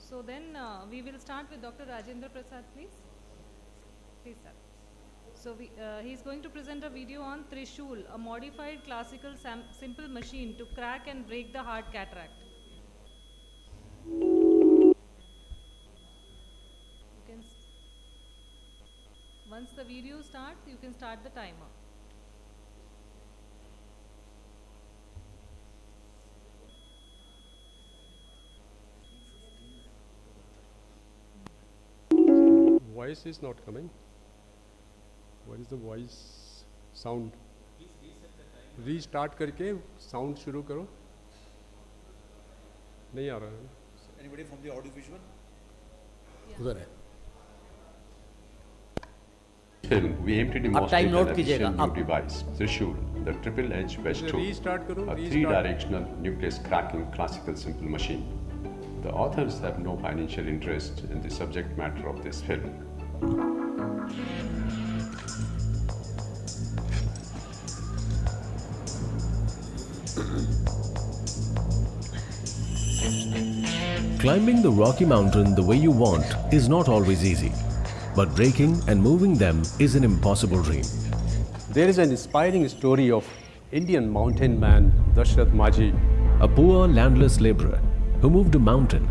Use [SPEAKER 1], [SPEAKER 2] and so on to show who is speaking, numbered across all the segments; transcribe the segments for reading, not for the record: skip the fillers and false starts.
[SPEAKER 1] So then we will start with Dr. Rajendra Prasad, please. Please, sir. So he is going to present a video on Trishul, a modified classical simple machine to crack and break the hard cataract. You can once the video starts, you can start the timer.
[SPEAKER 2] Voice is not coming. What is the voice sound? Restart करके sound शुरू करो. नहीं आ रहा है.
[SPEAKER 3] Anybody from the audio visual?
[SPEAKER 2] उधर है.
[SPEAKER 4] Film, we aim to
[SPEAKER 5] आप time note
[SPEAKER 4] demonstrate an
[SPEAKER 5] कीजिएगा,
[SPEAKER 4] efficient new
[SPEAKER 5] आप-
[SPEAKER 4] device, Trishul, the triple-edge wedge tool,
[SPEAKER 2] Restart करो.
[SPEAKER 4] a
[SPEAKER 2] Restart.
[SPEAKER 4] three-directional nucleus cracking classical simple machine. The authors have no financial interest in the subject matter of this film.
[SPEAKER 6] Climbing the Rocky Mountain the way you want is not always easy, but breaking and moving them is an impossible dream.
[SPEAKER 2] There is an inspiring story of Indian mountain man Dashrath Majhi.
[SPEAKER 6] A poor landless laborer who moved a mountain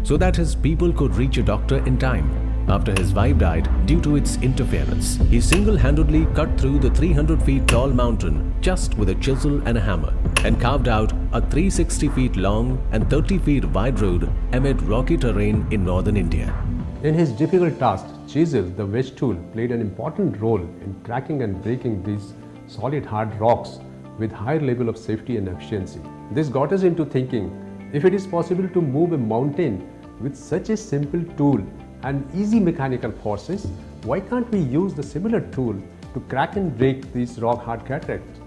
[SPEAKER 6] so that his people could reach a doctor in time. After his wife died due to its interference, he single-handedly cut through the 300 feet tall mountain just with a chisel and a hammer and carved out a 360 feet long and 30 feet wide road amid rocky terrain in northern India.
[SPEAKER 2] In his difficult task, chisel, the wedge tool, played an important role in cracking and breaking these solid hard rocks with higher level of safety and efficiency. This got us into thinking, if it is possible to move a mountain with such a simple tool and easy mechanical forces, why can't we use the similar tool to crack and break these rock hard cataracts?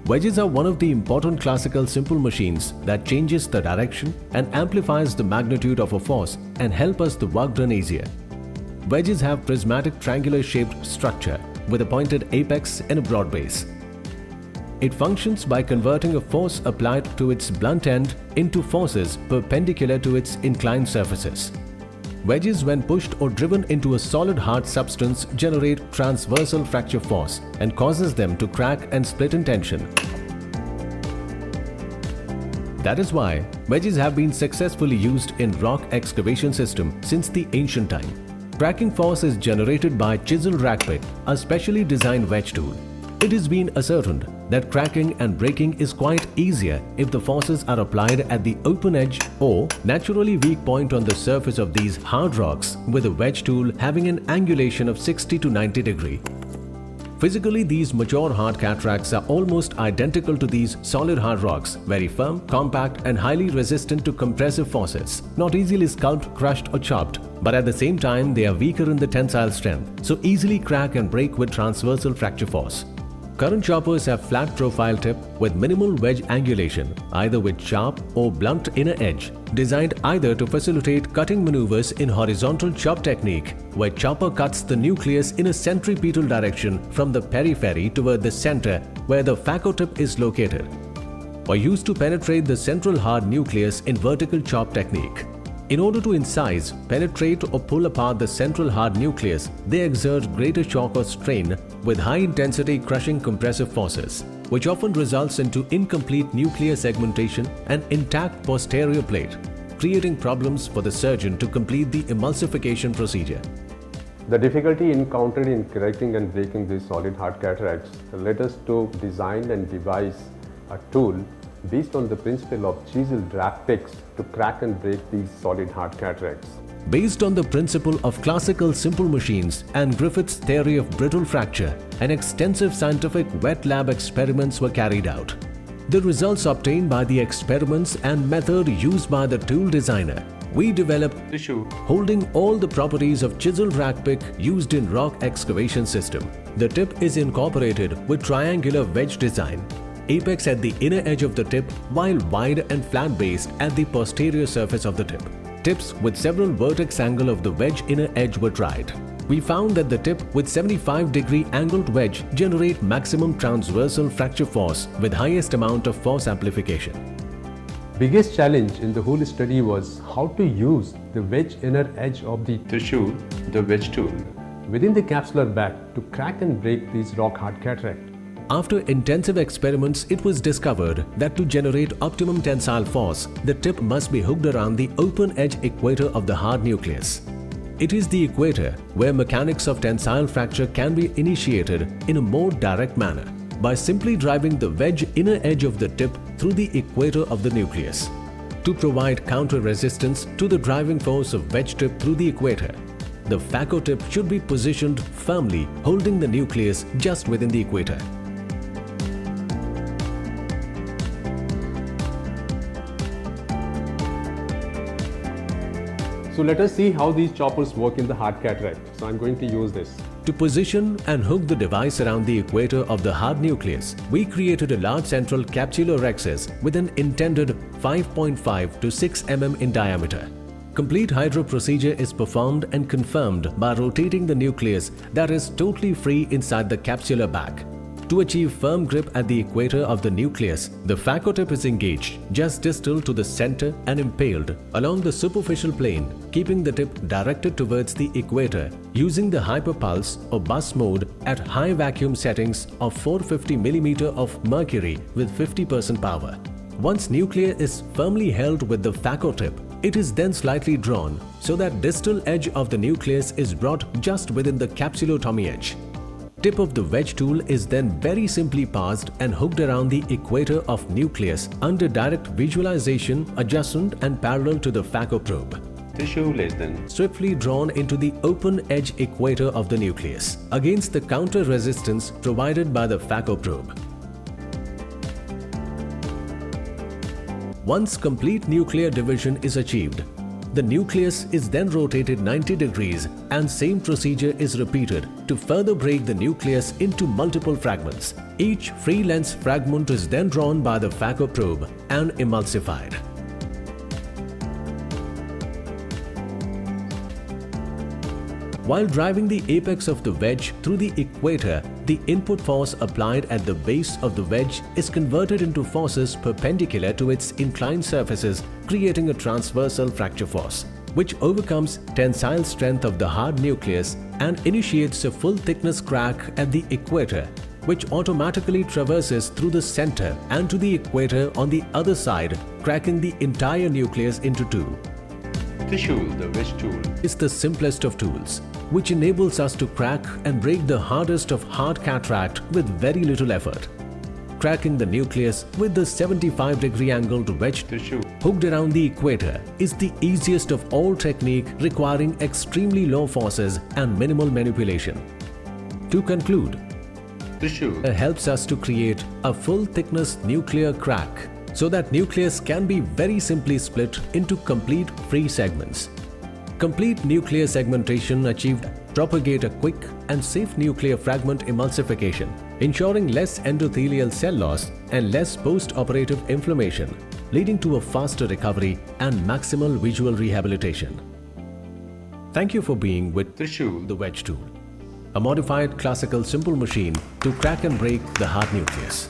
[SPEAKER 6] Wedges are one of the important classical simple machines that changes the direction and amplifies the magnitude of a force and help us the work done easier. Wedges have prismatic triangular shaped structure with a pointed apex and a broad base. It functions by converting a force applied to its blunt end into forces perpendicular to its inclined surfaces. Wedges, when pushed or driven into a solid hard substance, generate transversal fracture force and causes them to crack and split in tension. That is why wedges have been successfully used in rock excavation system since the ancient time. Cracking force is generated by chisel rack pick, a specially designed wedge tool. It has been ascertained that cracking and breaking is quite easier if the forces are applied at the open edge or naturally weak point on the surface of these hard rocks with a wedge tool having an angulation of 60 to 90 degree. Physically, these mature hard cataracts are almost identical to these solid hard rocks, very firm, compact and highly resistant to compressive forces, not easily sculpted, crushed or chopped, but at the same time they are weaker in the tensile strength, so easily crack and break with transversal fracture force. Current choppers have flat profile tip with minimal wedge angulation, either with sharp or blunt inner edge, designed either to facilitate cutting maneuvers in horizontal chop technique, where chopper cuts the nucleus in a centripetal direction from the periphery toward the center where the phaco tip is located, or used to penetrate the central hard nucleus in vertical chop technique. In order to incise, penetrate or pull apart the central hard nucleus, they exert greater shock or strain with high-intensity crushing compressive forces, which often results into incomplete nuclear segmentation and intact posterior plate, creating problems for the surgeon to complete the emulsification procedure.
[SPEAKER 2] The difficulty encountered in cracking and breaking these solid hard cataracts led us to design and devise a tool based on the principle of chiseled rack picks to crack and break these solid hard cataracts.
[SPEAKER 6] Based on the principle of classical simple machines and Griffith's theory of brittle fracture, an extensive scientific wet lab experiments were carried out. The results obtained by the experiments and method used by the tool designer, we developed
[SPEAKER 4] Trishul,
[SPEAKER 6] holding all the properties of chisel rack pick used in rock excavation system. The tip is incorporated with triangular wedge design, apex at the inner edge of the tip while wide and flat base at the posterior surface of the tip. Tips with several vertex angle of the wedge inner edge were tried. We found that the tip with 75-degree angled wedge generate maximum transversal fracture force with highest amount of force amplification.
[SPEAKER 2] Biggest challenge in the whole study was how to use the wedge inner edge of the
[SPEAKER 4] Trishul, the wedge tool.
[SPEAKER 2] within the capsular bag to crack and break these rock hard cataract.
[SPEAKER 6] After intensive experiments, it was discovered that to generate optimum tensile force, the tip must be hooked around the open edge equator of the hard nucleus. It is the equator where mechanics of tensile fracture can be initiated in a more direct manner by simply driving the wedge inner edge of the tip through the equator of the nucleus. To provide counter resistance to the driving force of wedge tip through the equator, the phaco tip should be positioned firmly, holding the nucleus just within the equator.
[SPEAKER 2] So let us see how these choppers work in the hard cataract. So I'm going to use this.
[SPEAKER 6] To position and hook the device around the equator of the hard nucleus, we created a large central capsular rhexis with an intended 5.5 to 6 mm in diameter. Complete hydro procedure is performed and confirmed by rotating the nucleus that is totally free inside the capsular bag. To achieve firm grip at the equator of the nucleus, the phaco tip is engaged just distal to the center and impaled along the superficial plane, keeping the tip directed towards the equator using the hyperpulse or bus mode at high vacuum settings of 450 mm of mercury with 50% power. Once nucleus is firmly held with the phaco tip, it is then slightly drawn so that distal edge of the nucleus is brought just within the capsulotomy edge. Tip of the wedge tool is then very simply passed and hooked around the equator of nucleus under direct visualization, adjacent and parallel to the phaco probe.
[SPEAKER 4] Trishul is then
[SPEAKER 6] Swiftly drawn into the open edge equator of the nucleus against the counter resistance provided by the phaco probe. Once complete nuclear division is achieved, the nucleus is then rotated 90 degrees and same procedure is repeated to further break the nucleus into multiple fragments. Each free lens fragment is then drawn by the phaco probe and emulsified. While driving the apex of the wedge through the equator, the input force applied at the base of the wedge is converted into forces perpendicular to its inclined surfaces, creating a transversal fracture force, which overcomes tensile strength of the hard nucleus and initiates a full thickness crack at the equator, which automatically traverses through the center and to the equator on the other side, cracking the entire nucleus into two.
[SPEAKER 4] Trishul, the wedge tool.
[SPEAKER 6] Is the simplest of tools, which enables us to crack and break the hardest of hard cataract with very little effort. Cracking the nucleus with the 75-degree angled wedge
[SPEAKER 4] Trishul.
[SPEAKER 6] hooked around the equator is the easiest of all technique, requiring extremely low forces and minimal manipulation. To conclude,
[SPEAKER 4] Trishul.
[SPEAKER 6] helps us to create a full thickness nuclear crack so that nucleus can be very simply split into complete free segments. Complete nuclear segmentation achieved propagate a quick and safe nuclear fragment emulsification, ensuring less endothelial cell loss and less post-operative inflammation, leading to a faster recovery and maximal visual rehabilitation. Thank you for being with
[SPEAKER 4] Trishul.
[SPEAKER 6] the wedge tool, a modified classical simple machine to crack and break the hard nucleus.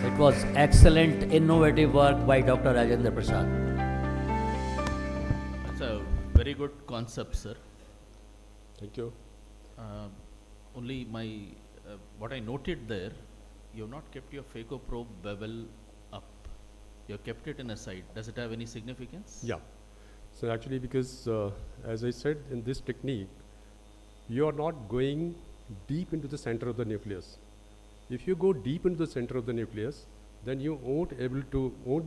[SPEAKER 5] It was excellent, innovative work by Dr. Rajendra Prasad.
[SPEAKER 7] It's a very good concept, sir.
[SPEAKER 2] Thank you.
[SPEAKER 7] Only what I noted there, you have not kept your phaco probe bevel up. You have kept it in a side. Does it have any significance?
[SPEAKER 2] Yeah. So actually, because as I said, in this technique, you are not going deep into the center of the nucleus. If you go deep into the center of the nucleus, then you won't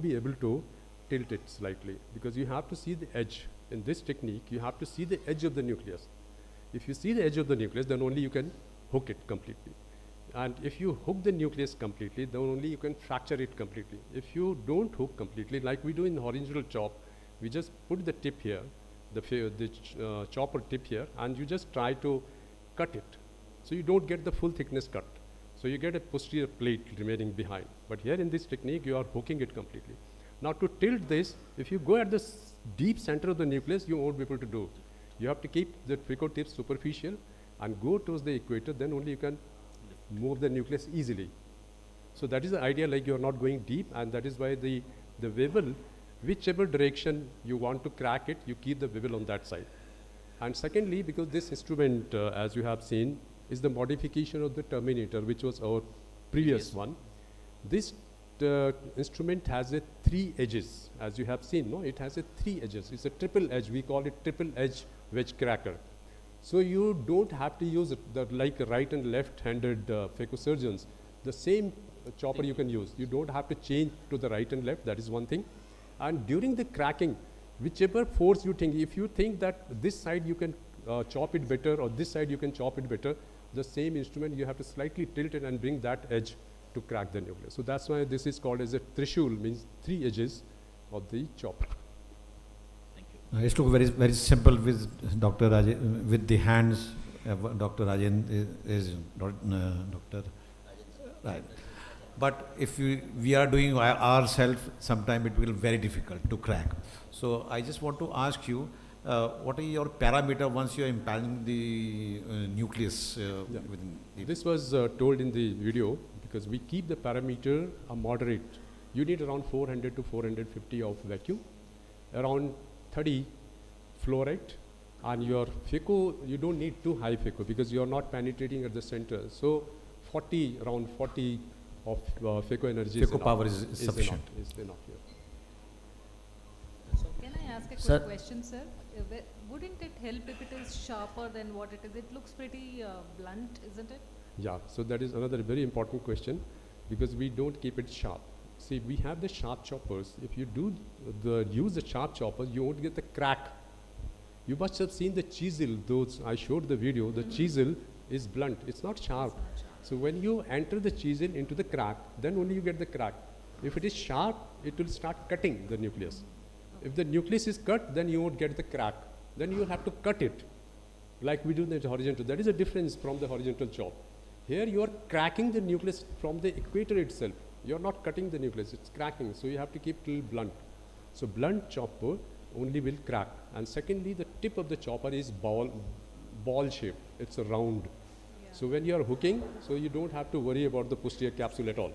[SPEAKER 2] be able to tilt it slightly, because you have to see the edge. In this technique, you have to see the edge of the nucleus. If you see the edge of the nucleus, then only you can hook it completely. And if you hook the nucleus completely, then only you can fracture it completely. If you don't hook completely, like we do in horizontal chop, we just put the tip here, the chopper tip here, and you just try to cut it. So you don't get the full thickness cut. So you get a posterior plate remaining behind. But here in this technique, you are hooking it completely. Now to tilt this, if you go at the deep center of the nucleus, you won't be able to do. You have to keep the phaco tip superficial and go towards the equator, then only you can move the nucleus easily. So that is the idea, like you are not going deep, and that is why the The bevel, whichever direction you want to crack it, you keep the bevel on that side. And secondly, because this instrument, as you have seen, is the modification of the terminator, which was our previous one. This instrument has a 3 edges, as you have seen, no? It has a 3 edges. It's a triple edge. We call it triple edge wedge cracker. So you don't have to use like right and left-handed phacosurgeons. The same chopper you can use. You don't have to change to the right and left. That is one thing. And during the cracking, whichever force you think, if you think that this side you can chop it better or this side you can chop it better, the same instrument you have to slightly tilt it and bring that edge to crack the nucleus. So that's why this is called as a trishul, means 3 edges of the chopper.
[SPEAKER 7] Thank you.
[SPEAKER 8] It's look very simple with Dr. with the hands. Dr. Rajan is Dr. Right. But if we are doing ourselves, sometimes it will be very difficult to crack. So I just want to ask you, what are your parameter once you are impaling the nucleus? Within the
[SPEAKER 2] This was told in the video because we keep the parameter moderate. You need around 400 to 450 of vacuum, around 30 flow rate, and your phaco, you don't need too high phaco because you are not penetrating at the center. So 40, around 40 of phaco energy
[SPEAKER 8] phaco power is sufficient.
[SPEAKER 2] Is enough here.
[SPEAKER 1] Can I ask a quick
[SPEAKER 5] Sir.
[SPEAKER 1] question, sir? Wouldn't it help if it is sharper than what it is? It looks pretty blunt, isn't it?
[SPEAKER 2] Yeah, so that is another very important question because we don't keep it sharp. See, we have the sharp choppers. If you do use the sharp choppers, you won't get the crack. You must have seen the chisel. Those I showed the video. The chisel is blunt. It's not sharp. So when you enter the chisel into the crack, then only you get the crack. If it is sharp, it will start cutting the nucleus. If the nucleus is cut, then you won't get the crack. Then you will have to cut it, like we do in the horizontal. That is a difference from the horizontal chop. Here you are cracking the nucleus from the equator itself. You are not cutting the nucleus, it's cracking. So you have to keep it a little blunt. So blunt chopper only will crack. And secondly, the tip of the chopper is ball shape. It's a round.
[SPEAKER 1] Yeah.
[SPEAKER 2] So when you are hooking, so you don't have to worry about the posterior capsule at all.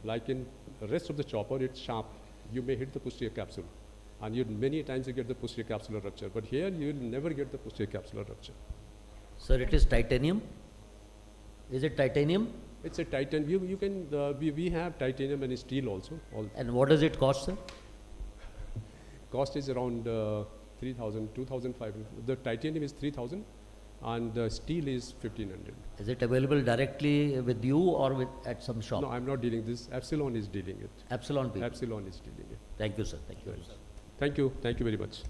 [SPEAKER 2] Like in the rest of the chopper, it's sharp. You may hit the posterior capsule. And many times you get the posterior capsular rupture. But here you will never get the posterior capsular rupture.
[SPEAKER 5] Sir, it is titanium? Is it titanium?
[SPEAKER 2] It's a titanium. You can, we have titanium and steel also.
[SPEAKER 5] And what does it cost, sir?
[SPEAKER 2] Cost is around 3,000, 2,500. The titanium is 3,000 and the steel is 1,500.
[SPEAKER 5] Is it available directly with you or at some shop?
[SPEAKER 2] No, I'm not dealing this. Epsilon is dealing it.
[SPEAKER 5] Epsilon people.
[SPEAKER 2] Epsilon is dealing it.
[SPEAKER 5] Thank you, sir. Thank you.
[SPEAKER 2] Right. Thank you. Thank you very much.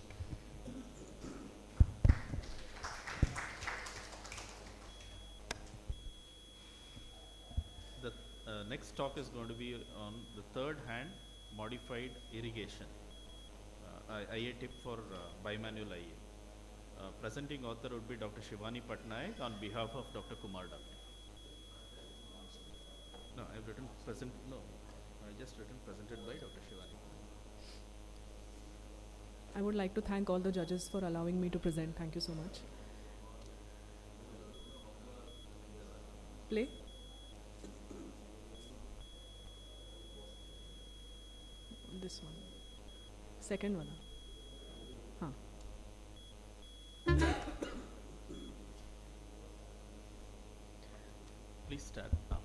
[SPEAKER 7] The next talk is going to be on the third hand modified irrigation. IA tip for bimanual IA. Presenting author would be Dr. Shivani Patnaik on behalf of Dr. Kumar Dagli. No, I have written I just written presented by Dr. Shivani.
[SPEAKER 9] I would like to thank all the judges for allowing me to present. Thank you so much. Play. This one. Second one. Huh.
[SPEAKER 7] Please start now.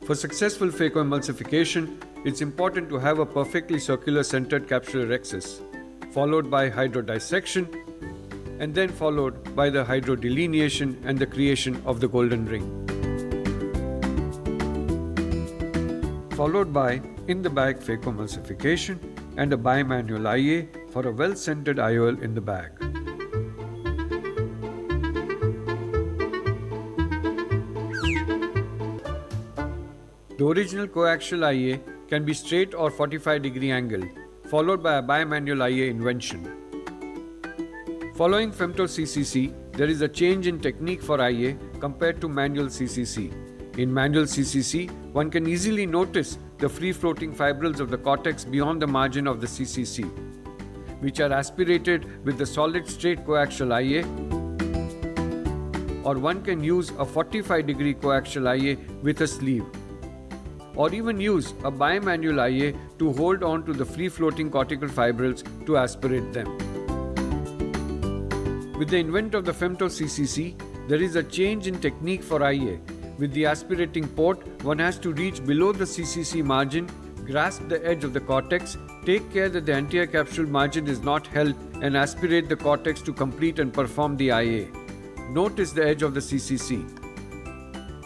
[SPEAKER 10] For successful phacoemulsification, it's important to have a perfectly circular centered capsular axis, followed by hydrodissection, and then followed by the hydrodelineation and the creation of the golden ring. Followed by in-the-bag phacoemulsification and a bimanual IA for a well-centered IOL in the bag. The original coaxial IA can be straight or 45-degree angled, followed by a bimanual IA invention. Following femto CCC, there is a change in technique for IA compared to manual CCC. In manual CCC, one can easily notice the free-floating fibrils of the cortex beyond the margin of the CCC, which are aspirated with the solid straight coaxial IA, or one can use a 45-degree coaxial IA with a sleeve, or even use a bimanual IA to hold on to the free-floating cortical fibrils to aspirate them. With the invent of the femto CCC, there is a change in technique for IA. With the aspirating port, one has to reach below the CCC margin, grasp the edge of the cortex, take care that the anterior capsule margin is not held, and aspirate the cortex to complete and perform the IA. Notice the edge of the CCC.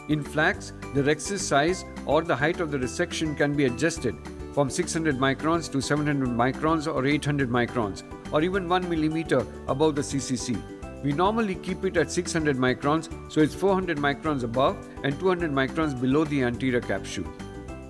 [SPEAKER 10] In flax, the rex's size or the height of the resection can be adjusted from 600 microns to 700 microns or 800 microns, or even 1 millimeter above the CCC. We normally keep it at 600 microns, so it's 400 microns above and 200 microns below the anterior capsule.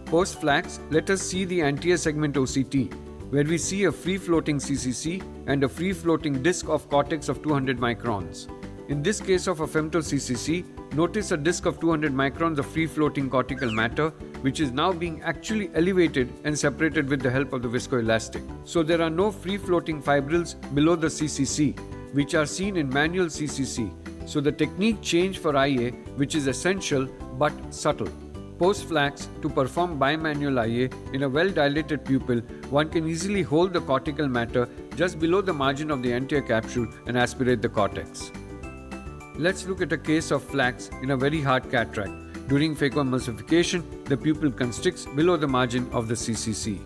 [SPEAKER 10] Post flax, let us see the anterior segment OCT, where we see a free-floating CCC and a free-floating disc of cortex of 200 microns. In this case of a femto CCC, notice a disc of 200 microns of free-floating cortical matter, which is now being actually elevated and separated with the help of the viscoelastic. So there are no free-floating fibrils below the CCC, which are seen in manual CCC. So the technique changed for IA, which is essential but subtle. Post-flax, to perform bimanual IA in a well-dilated pupil, one can easily hold the cortical matter just below the margin of the anterior capsule and aspirate the cortex. Let's look at a case of flax in a very hard cataract. During phacoemulsification, the pupil constricts below the margin of the CCC.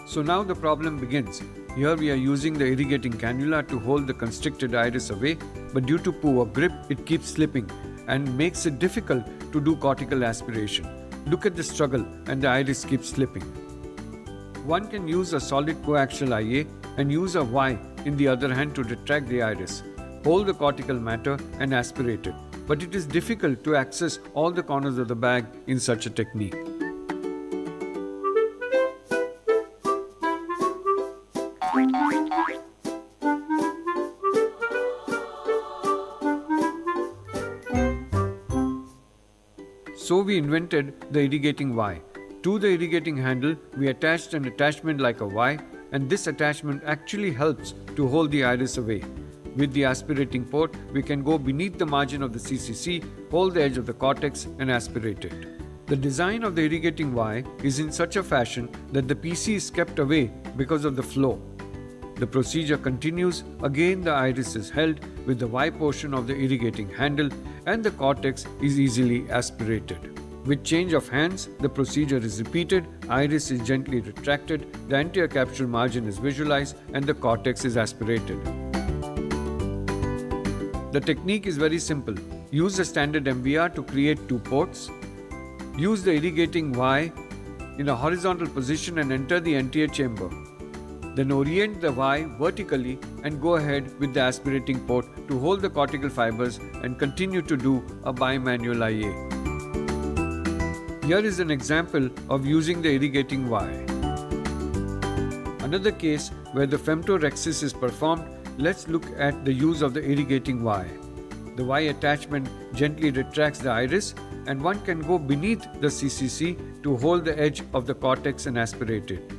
[SPEAKER 10] So now the problem begins. Here we are using the irrigating cannula to hold the constricted iris away, but due to poor grip, it keeps slipping and makes it difficult to do cortical aspiration. Look at the struggle, and the iris keeps slipping. One can use a solid coaxial IA and use a Y in the other hand to retract the iris. Hold the cortical matter and aspirate it, but it is difficult to access all the corners of the bag in such a technique. So we invented the irrigating Y. To the irrigating handle, we attached an attachment like a Y, and this attachment actually helps to hold the iris away. With the aspirating port, we can go beneath the margin of the CCC, hold the edge of the cortex and aspirate it. The design of the irrigating Y is in such a fashion that the PC is kept away because of the flow. The procedure continues. Again, the iris is held with the Y portion of the irrigating handle and the cortex is easily aspirated. With change of hands, the procedure is repeated, iris is gently retracted, the anterior capsule margin is visualized and the cortex is aspirated. The technique is very simple. Use a standard MVR to create two ports. Use the irrigating Y in a horizontal position and enter the anterior chamber. Then orient the Y vertically and go ahead with the aspirating port to hold the cortical fibers and continue to do a bimanual IA. Here is an example of using the irrigating Y. Another case where the femtorexis is performed, let's look at the use of the irrigating Y. The Y attachment gently retracts the iris and one can go beneath the CCC to hold the edge of the cortex and aspirate it.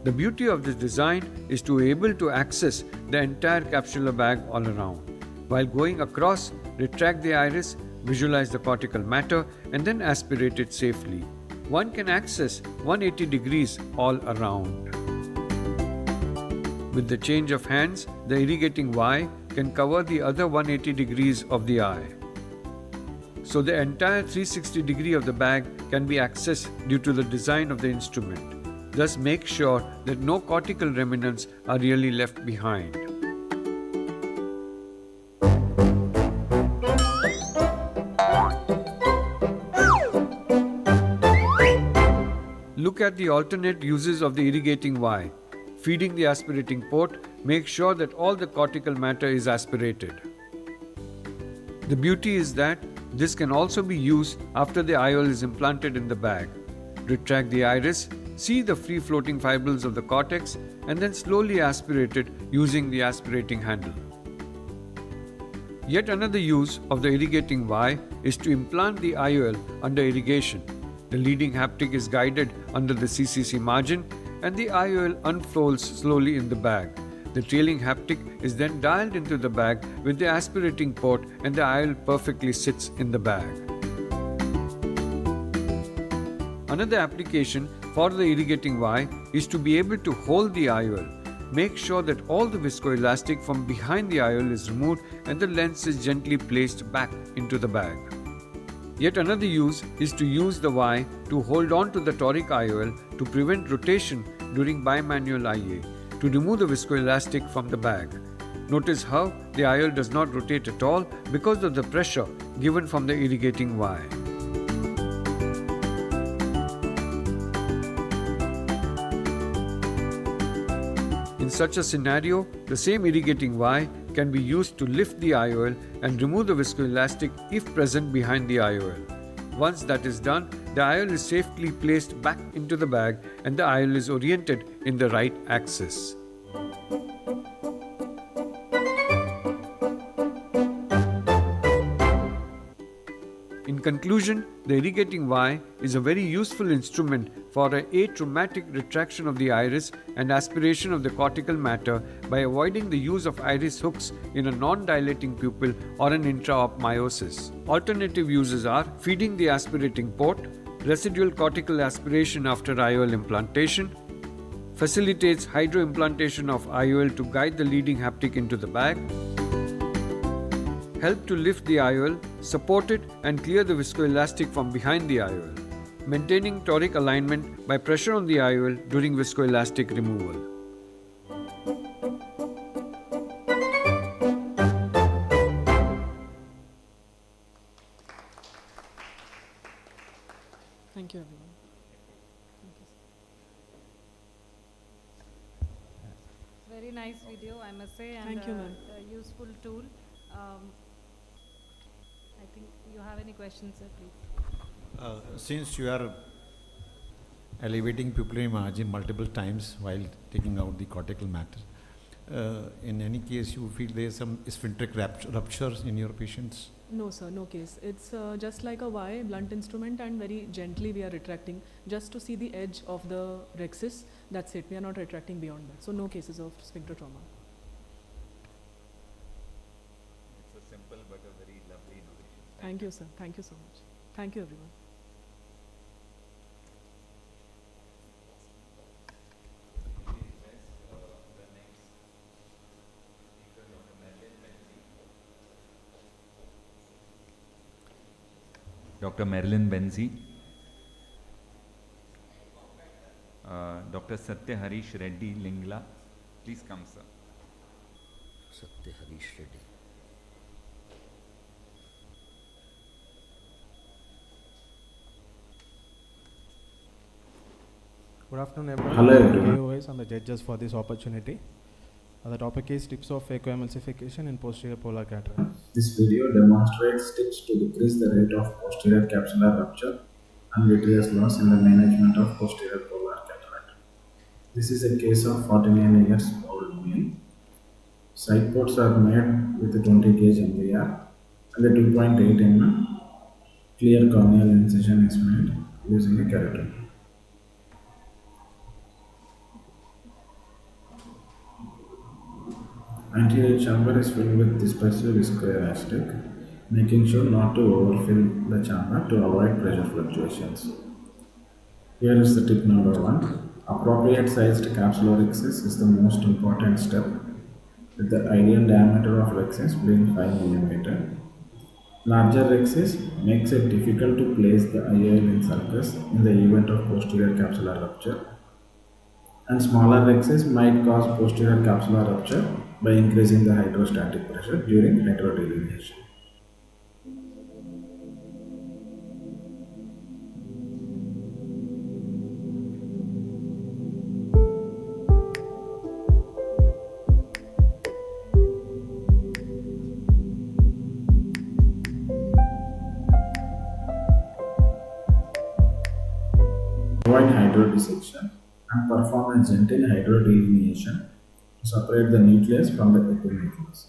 [SPEAKER 10] The beauty of this design is to be able to access the entire capsular bag all around. While going across, retract the iris, visualize the cortical matter and then aspirate it safely. One can access 180 degrees all around. With the change of hands, the irrigating Y can cover the other 180 degrees of the eye. So the entire 360 degree of the bag can be accessed due to the design of the instrument. Thus make sure that no cortical remnants are really left behind. Look at the alternate uses of the irrigating Y. Feeding the aspirating port, make sure that all the cortical matter is aspirated. The beauty is that this can also be used after the IOL is implanted in the bag. Retract the iris, see the free-floating fibrils of the cortex, and then slowly aspirate it using the aspirating handle. Yet another use of the irrigating Y is to implant the IOL under irrigation. The leading haptic is guided under the CCC margin and the IOL unfolds slowly in the bag. The trailing haptic is then dialed into the bag with the aspirating port and the IOL perfectly sits in the bag. Another application for the irrigating Y is to be able to hold the IOL. Make sure that all the viscoelastic from behind the IOL is removed and the lens is gently placed back into the bag. Yet another use is to use the Y to hold on to the toric IOL to prevent rotation during bimanual IA, to remove the viscoelastic from the bag. Notice how the IOL does not rotate at all because of the pressure given from the irrigating Y. In such a scenario, the same irrigating Y can be used to lift the IOL and remove the viscoelastic if present behind the IOL. Once that is done, the IOL is safely placed back into the bag and the IOL is oriented in the right axis. In conclusion, the irrigating Y is a very useful instrument for an atraumatic retraction of the iris and aspiration of the cortical matter by avoiding the use of iris hooks in a non-dilating pupil or an intra-op miosis. Alternative uses are feeding the aspirating port, residual cortical aspiration after IOL implantation, facilitates hydroimplantation of IOL to guide the leading haptic into the bag, help to lift the IOL, support it and clear the viscoelastic from behind the IOL, maintaining toric alignment by pressure on the IOL during viscoelastic removal.
[SPEAKER 9] Thank you, everyone.
[SPEAKER 1] Very nice video, I must say, and
[SPEAKER 9] Thank you, ma'am.
[SPEAKER 1] a useful tool. I think you have any questions, sir, please.
[SPEAKER 8] Since you are elevating pupillary margin multiple times while taking out the cortical matter, in any case you feel there is some sphincteric ruptures in your patients?
[SPEAKER 9] No, sir, no case. It's just like a Y blunt instrument, and very gently we are retracting just to see the edge of the rhexis. That's it. We are not retracting beyond that. So no cases of sphincter trauma.
[SPEAKER 11] It's a simple but a very lovely innovation.
[SPEAKER 9] Thank you, sir. Thank you so much. Thank you, everyone.
[SPEAKER 11] Dr. Marilyn Benzi, Dr. Satya Harish Reddy Lingla, please come, sir.
[SPEAKER 5] Satya Harish Reddy.
[SPEAKER 12] Good afternoon, everyone.
[SPEAKER 13] Hello, everyone.
[SPEAKER 12] KOIs and the judges for this opportunity. The topic is tips of phacoemulsification in posterior polar cataract.
[SPEAKER 13] This video demonstrates tips to decrease the rate of posterior capsular rupture and vitreous loss in the management of posterior polar cataract. This is a case of 49 years old male. Side ports are made with a 20 gauge MVR and a 2.8 mm clear corneal incision is made using a keratotomy. Anterior chamber is filled with dispersive viscoelastic, making sure not to overfill the chamber to avoid pressure fluctuations. Here is the tip number 1. Appropriate sized capsular rhexis is the most important step, with the ideal diameter of rhexis being 5 mm. Larger rhexis makes it difficult to place the IOL in sulcus in the event of posterior capsular rupture, and smaller rhexis might cause posterior capsular rupture by increasing the hydrostatic pressure during hydrodelineation. Avoid hydrodissection and perform a gentle hydrodelineation to separate the nucleus from the epinucleus.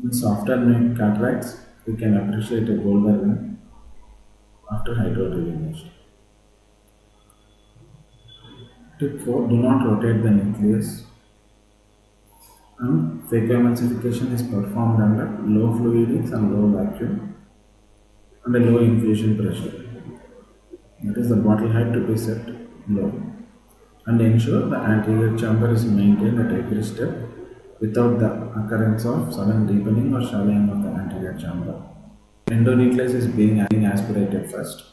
[SPEAKER 13] In soft and cataracts, we can appreciate a bolder rim after hydrodelineation. Tip 4. Do not rotate the nucleus. And phacoemulsification is performed under low fluidics and low vacuum and a low infusion pressure. That is the bottle height to be set low. And ensure the anterior chamber is maintained at every step without the occurrence of sudden deepening or shallowing of the anterior chamber. Endonucleus is being aspirated first.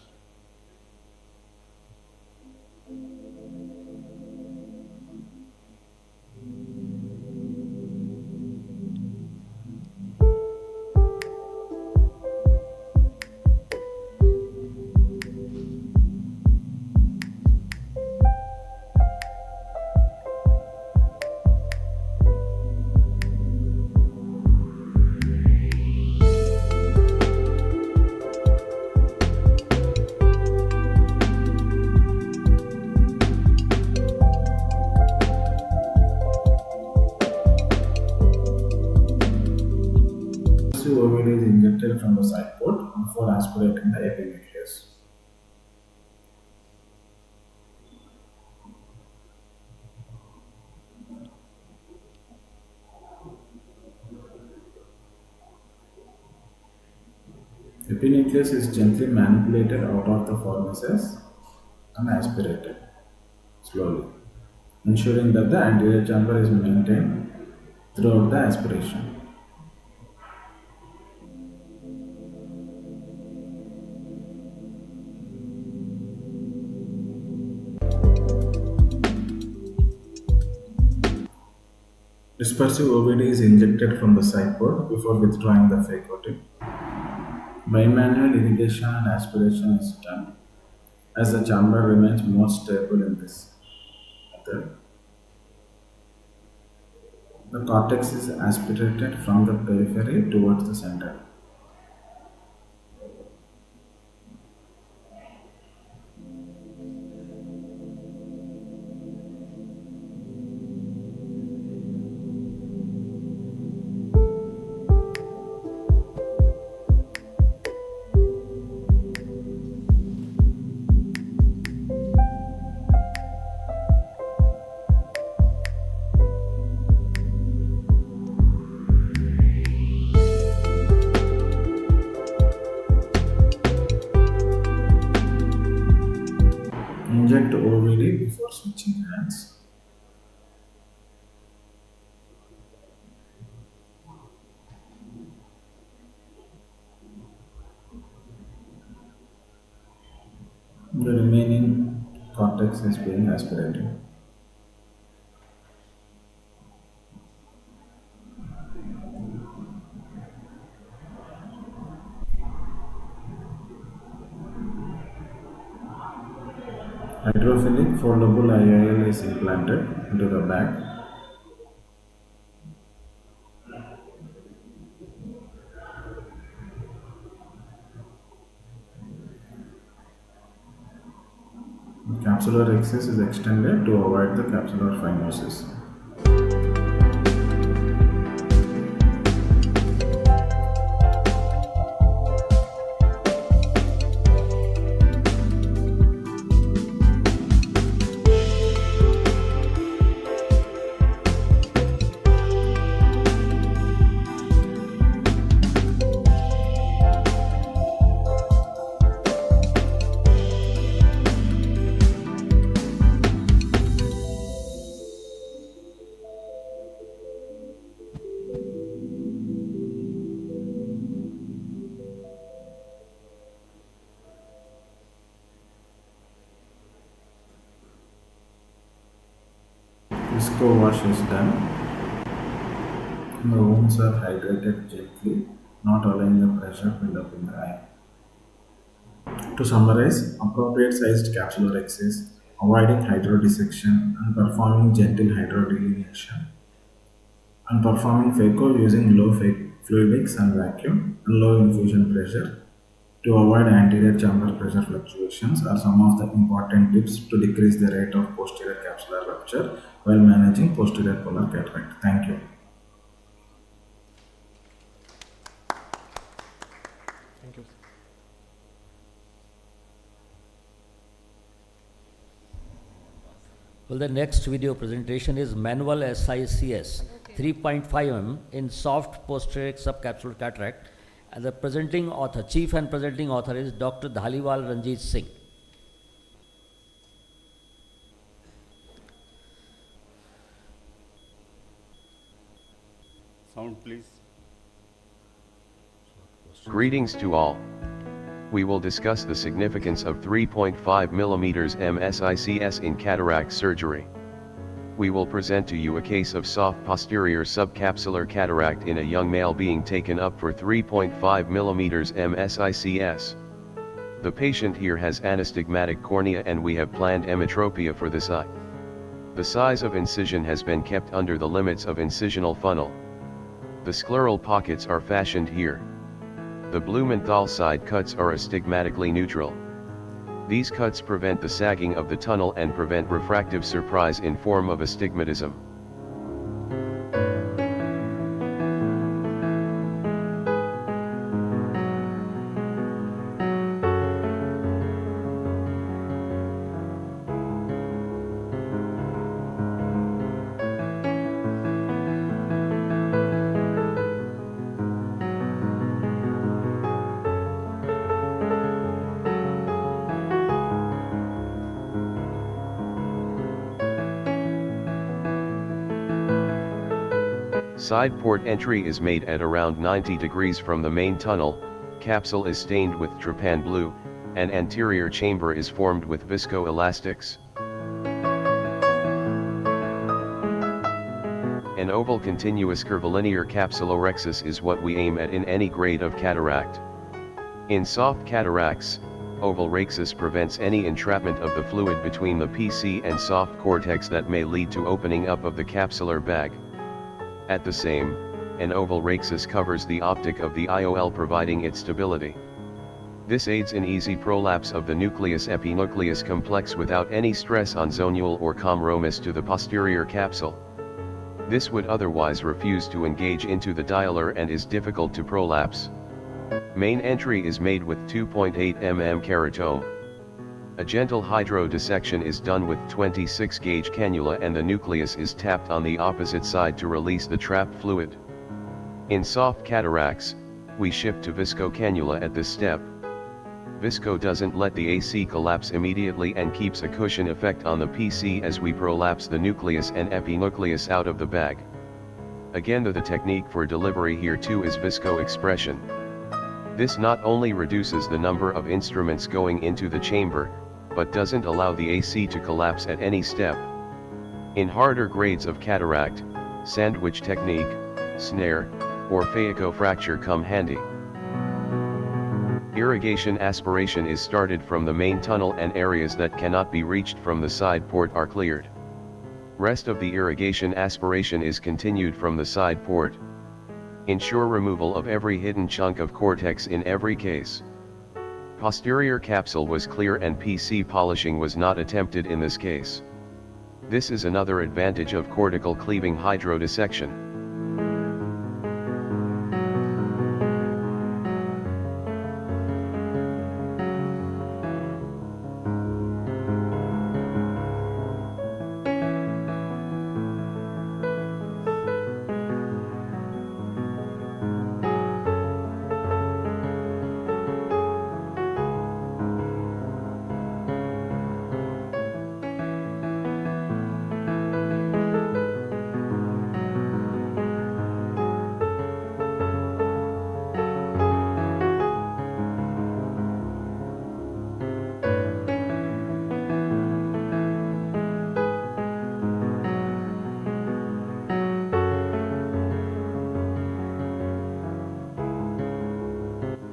[SPEAKER 13] OVD is injected from the side port before aspirating the epinucleus. Epinucleus is gently manipulated out of the fornices and aspirated slowly, ensuring that the anterior chamber is maintained throughout the aspiration. Dispersive OVD is injected from the side port before withdrawing the phaco. Bimanual irrigation and aspiration is done as the chamber remains more stable in this method. The cortex is aspirated from the periphery towards the center. Inject OVD before switching hands. The remaining cortex is being aspirated. Hydrophilic foldable IOL is implanted into the back. The capsular axis is extended to avoid the capsular phimosis. Visco wash is done. The wounds are hydrated gently, not allowing the pressure build up in the eye. To summarize, appropriate sized capsular axis, avoiding hydrodissection and performing gentle hydrodelineation, and performing phaco using low fluidics and vacuum and low infusion pressure to avoid anterior chamber pressure fluctuations are some of the important tips to decrease the rate of posterior capsular rupture while managing posterior polar cataract. Thank you.
[SPEAKER 5] Well, the next video presentation is manual SICS 3.5 mm in soft posterior subcapsular cataract. And the presenting author, chief and presenting author is Dr. Dhaliwal Ranjit Singh.
[SPEAKER 4] Sound please.
[SPEAKER 14] Greetings to all. We will discuss the significance of 3.5 mm MSICS in cataract surgery. We will present to you a case of soft posterior subcapsular cataract in a young male being taken up for 3.5 mm MSICS. The patient here has anastigmatic cornea and we have planned emetropia for this eye. The size of incision has been kept under the limits of incisional funnel. The scleral pockets are fashioned here. The Blumenthal side cuts are astigmatically neutral. These cuts prevent the sagging of the tunnel and prevent refractive surprise in form of astigmatism. Side port entry is made at around 90 degrees from the main tunnel, capsule is stained with trypan blue, and anterior chamber is formed with viscoelastics. An oval continuous curvilinear capsulorhexis is what we aim at in any grade of cataract. In soft cataracts, oval rhexis prevents any entrapment of the fluid between the PC and soft cortex that may lead to opening up of the capsular bag. At the same, an oval rhexis covers the optic of the IOL, providing it stability. This aids in easy prolapse of the nucleus-epinucleus complex without any stress on zonule or comromus to the posterior capsule. This would otherwise refuse to engage into the dialer and is difficult to prolapse. Main entry is made with 2.8 mm keratome. A gentle hydrodissection is done with 26 gauge cannula and the nucleus is tapped on the opposite side to release the trapped fluid. In soft cataracts, we shift to visco cannula at this step. Visco doesn't let the AC collapse immediately and keeps a cushion effect on the PC as we prolapse the nucleus and epinucleus out of the bag. Again, the technique for delivery here too is visco expression. This not only reduces the number of instruments going into the chamber, but doesn't allow the AC to collapse at any step. In harder grades of cataract, sandwich technique, snare, or phaco-fracture come handy. Irrigation aspiration is started from the main tunnel and areas that cannot be reached from the side port are cleared. Rest of the irrigation aspiration is continued from the side port. Ensure removal of every hidden chunk of cortex in every case. Posterior capsule was clear and PC polishing was not attempted in this case. This is another advantage of cortical cleaving hydrodissection.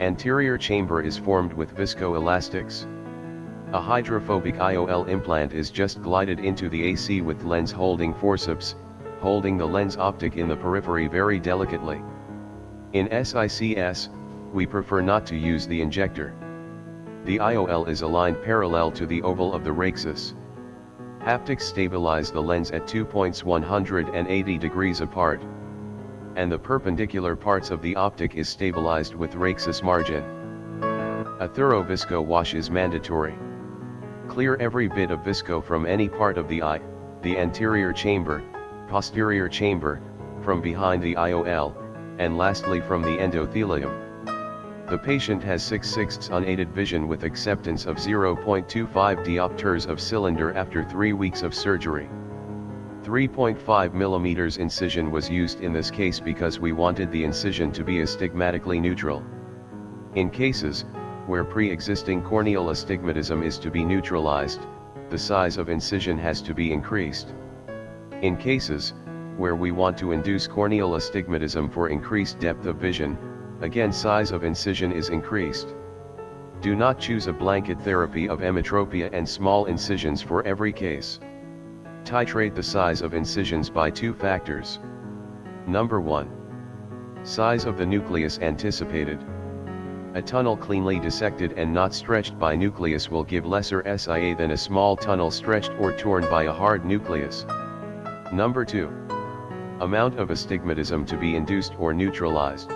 [SPEAKER 14] Anterior chamber is formed with viscoelastics. A hydrophobic IOL implant is just glided into the AC with lens holding forceps, holding the lens optic in the periphery very delicately. In SICS, we prefer not to use the injector. The IOL is aligned parallel to the oval of the rhexis. Haptics stabilize the lens at 2 points 180 degrees apart. And the perpendicular parts of the optic is stabilized with rhexis margin. A thorough visco wash is mandatory. Clear every bit of visco from any part of the eye, the anterior chamber, posterior chamber, from behind the IOL, and lastly from the endothelium. The patient has 6/6 unaided vision with acceptance of 0.25 diopters of cylinder after 3 weeks of surgery. 3.5 mm incision was used in this case because we wanted the incision to be astigmatically neutral. In cases where pre-existing corneal astigmatism is to be neutralized, the size of incision has to be increased. In cases where we want to induce corneal astigmatism for increased depth of vision, again size of incision is increased. Do not choose a blanket therapy of emmetropia and small incisions for every case. Titrate the size of incisions by 2 factors. Number 1. Size of the nucleus anticipated. A tunnel cleanly dissected and not stretched by nucleus will give lesser SIA than a small tunnel stretched or torn by a hard nucleus. Number 2. Amount of astigmatism to be induced or neutralized.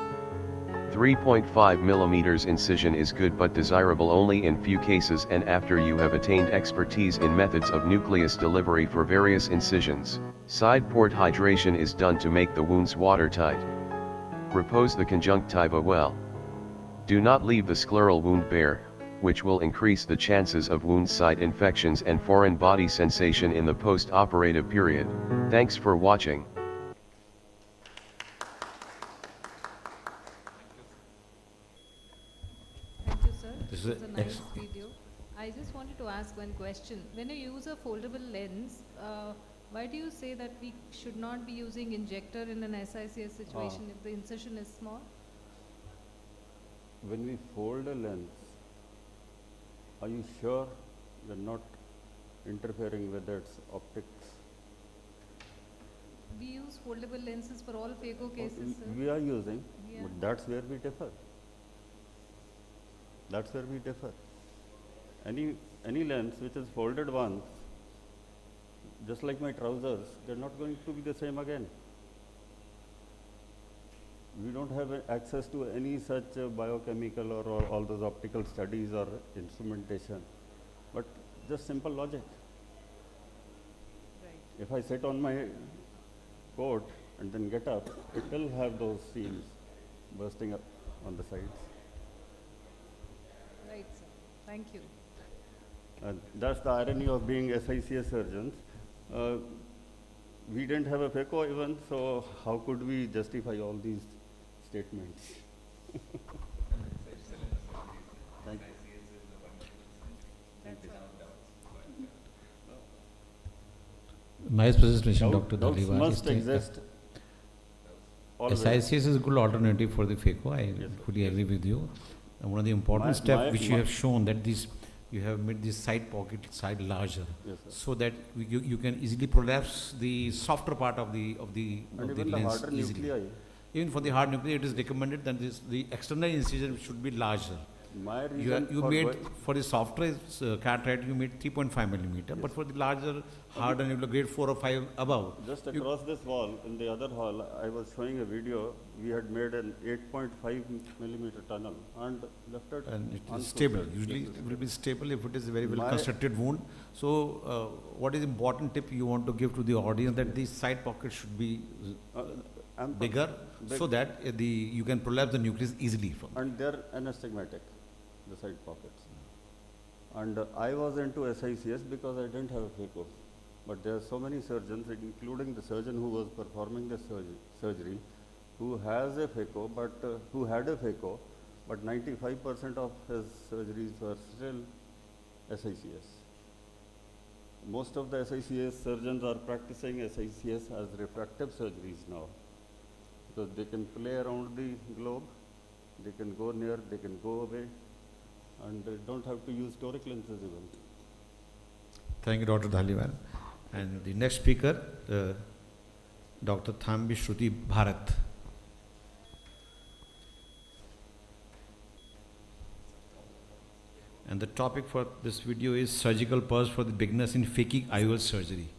[SPEAKER 14] 3.5 mm incision is good but desirable only in few cases and after you have attained expertise in methods of nucleus delivery for various incisions. Side port hydration is done to make the wounds watertight. Repose the conjunctiva well. Do not leave the scleral wound bare, which will increase the chances of wound site infections and foreign body sensation in the post-operative period. Thanks for watching.
[SPEAKER 1] Thank you, sir.
[SPEAKER 8] This
[SPEAKER 1] This
[SPEAKER 8] is
[SPEAKER 1] was a
[SPEAKER 8] a
[SPEAKER 1] nice video. I just wanted to ask one question. When you use a foldable lens, why do you say that we should not be using injector in an SICS situation if the incision is small?
[SPEAKER 15] When we fold a lens, are you sure you're not interfering with its optics?
[SPEAKER 1] We use foldable lenses for all phaco cases, sir.
[SPEAKER 15] We are using,
[SPEAKER 1] Yeah.
[SPEAKER 15] but that's where we differ. That's where we differ. Any lens which is folded once, just like my trousers, they're not going to be the same again. We don't have access to any such biochemical or all those optical studies or instrumentation, but just simple logic.
[SPEAKER 1] Right.
[SPEAKER 15] If I sit on my coat and then get up, it will have those seams bursting up on the sides.
[SPEAKER 1] Right, sir. Thank you.
[SPEAKER 15] And that's the irony of being SICS surgeons. We didn't have a phaco even, so how could we justify all these statements? Thank you.
[SPEAKER 8] Nice presentation, Dr.
[SPEAKER 15] Doubts
[SPEAKER 8] Dhaliwal.
[SPEAKER 15] must exist. Always.
[SPEAKER 8] SICS is a good alternative for the phaco. I fully agree with you. And one of the important steps which you have shown that this, you have made this side pocket side larger,
[SPEAKER 15] Yes, sir.
[SPEAKER 8] so that you can easily prolapse the softer part of the
[SPEAKER 15] And even the
[SPEAKER 8] lens
[SPEAKER 15] harder
[SPEAKER 8] easily.
[SPEAKER 15] nuclei.
[SPEAKER 8] Even for the hard nuclei, it is recommended that the external incision should be larger.
[SPEAKER 15] My
[SPEAKER 8] You,
[SPEAKER 15] reason
[SPEAKER 8] you
[SPEAKER 15] for
[SPEAKER 8] made
[SPEAKER 15] going-
[SPEAKER 8] for the softer cataract, you made 3.5 millimeter, but for the larger harder nuclei, grade 4 or 5 above,
[SPEAKER 15] Just across this wall, in the other hall, I was showing a video. We had made an 8.5 millimeter tunnel and left it
[SPEAKER 8] and it is
[SPEAKER 15] unsutured.
[SPEAKER 8] stable. Usually
[SPEAKER 15] Yes,
[SPEAKER 8] it will be stable if it is a very well
[SPEAKER 15] My-
[SPEAKER 8] constructed wound. So what is important tip you want to give to the audience that the side pocket should be
[SPEAKER 15] ample,
[SPEAKER 8] bigger so
[SPEAKER 15] big.
[SPEAKER 8] that you can prolapse the nucleus easily from.
[SPEAKER 15] And they're anastigmatic, the side pockets. And I was into SICS because I didn't have a phaco. But there are so many surgeons, including the surgeon who was performing the surgery, who has a phaco, but who had a phaco, but 95% of his surgeries were still SICS. Most of the SICS surgeons are practicing SICS as refractive surgeries now, because they can play around the globe, they can go near, they can go away, and they don't have to use toric lenses even.
[SPEAKER 8] Thank you, Dr. Dhaliwal. And the next speaker, Dr. Thambi Shruti Bharat. And the topic for this video is surgical pulse for the beginners in phakic IOL surgery.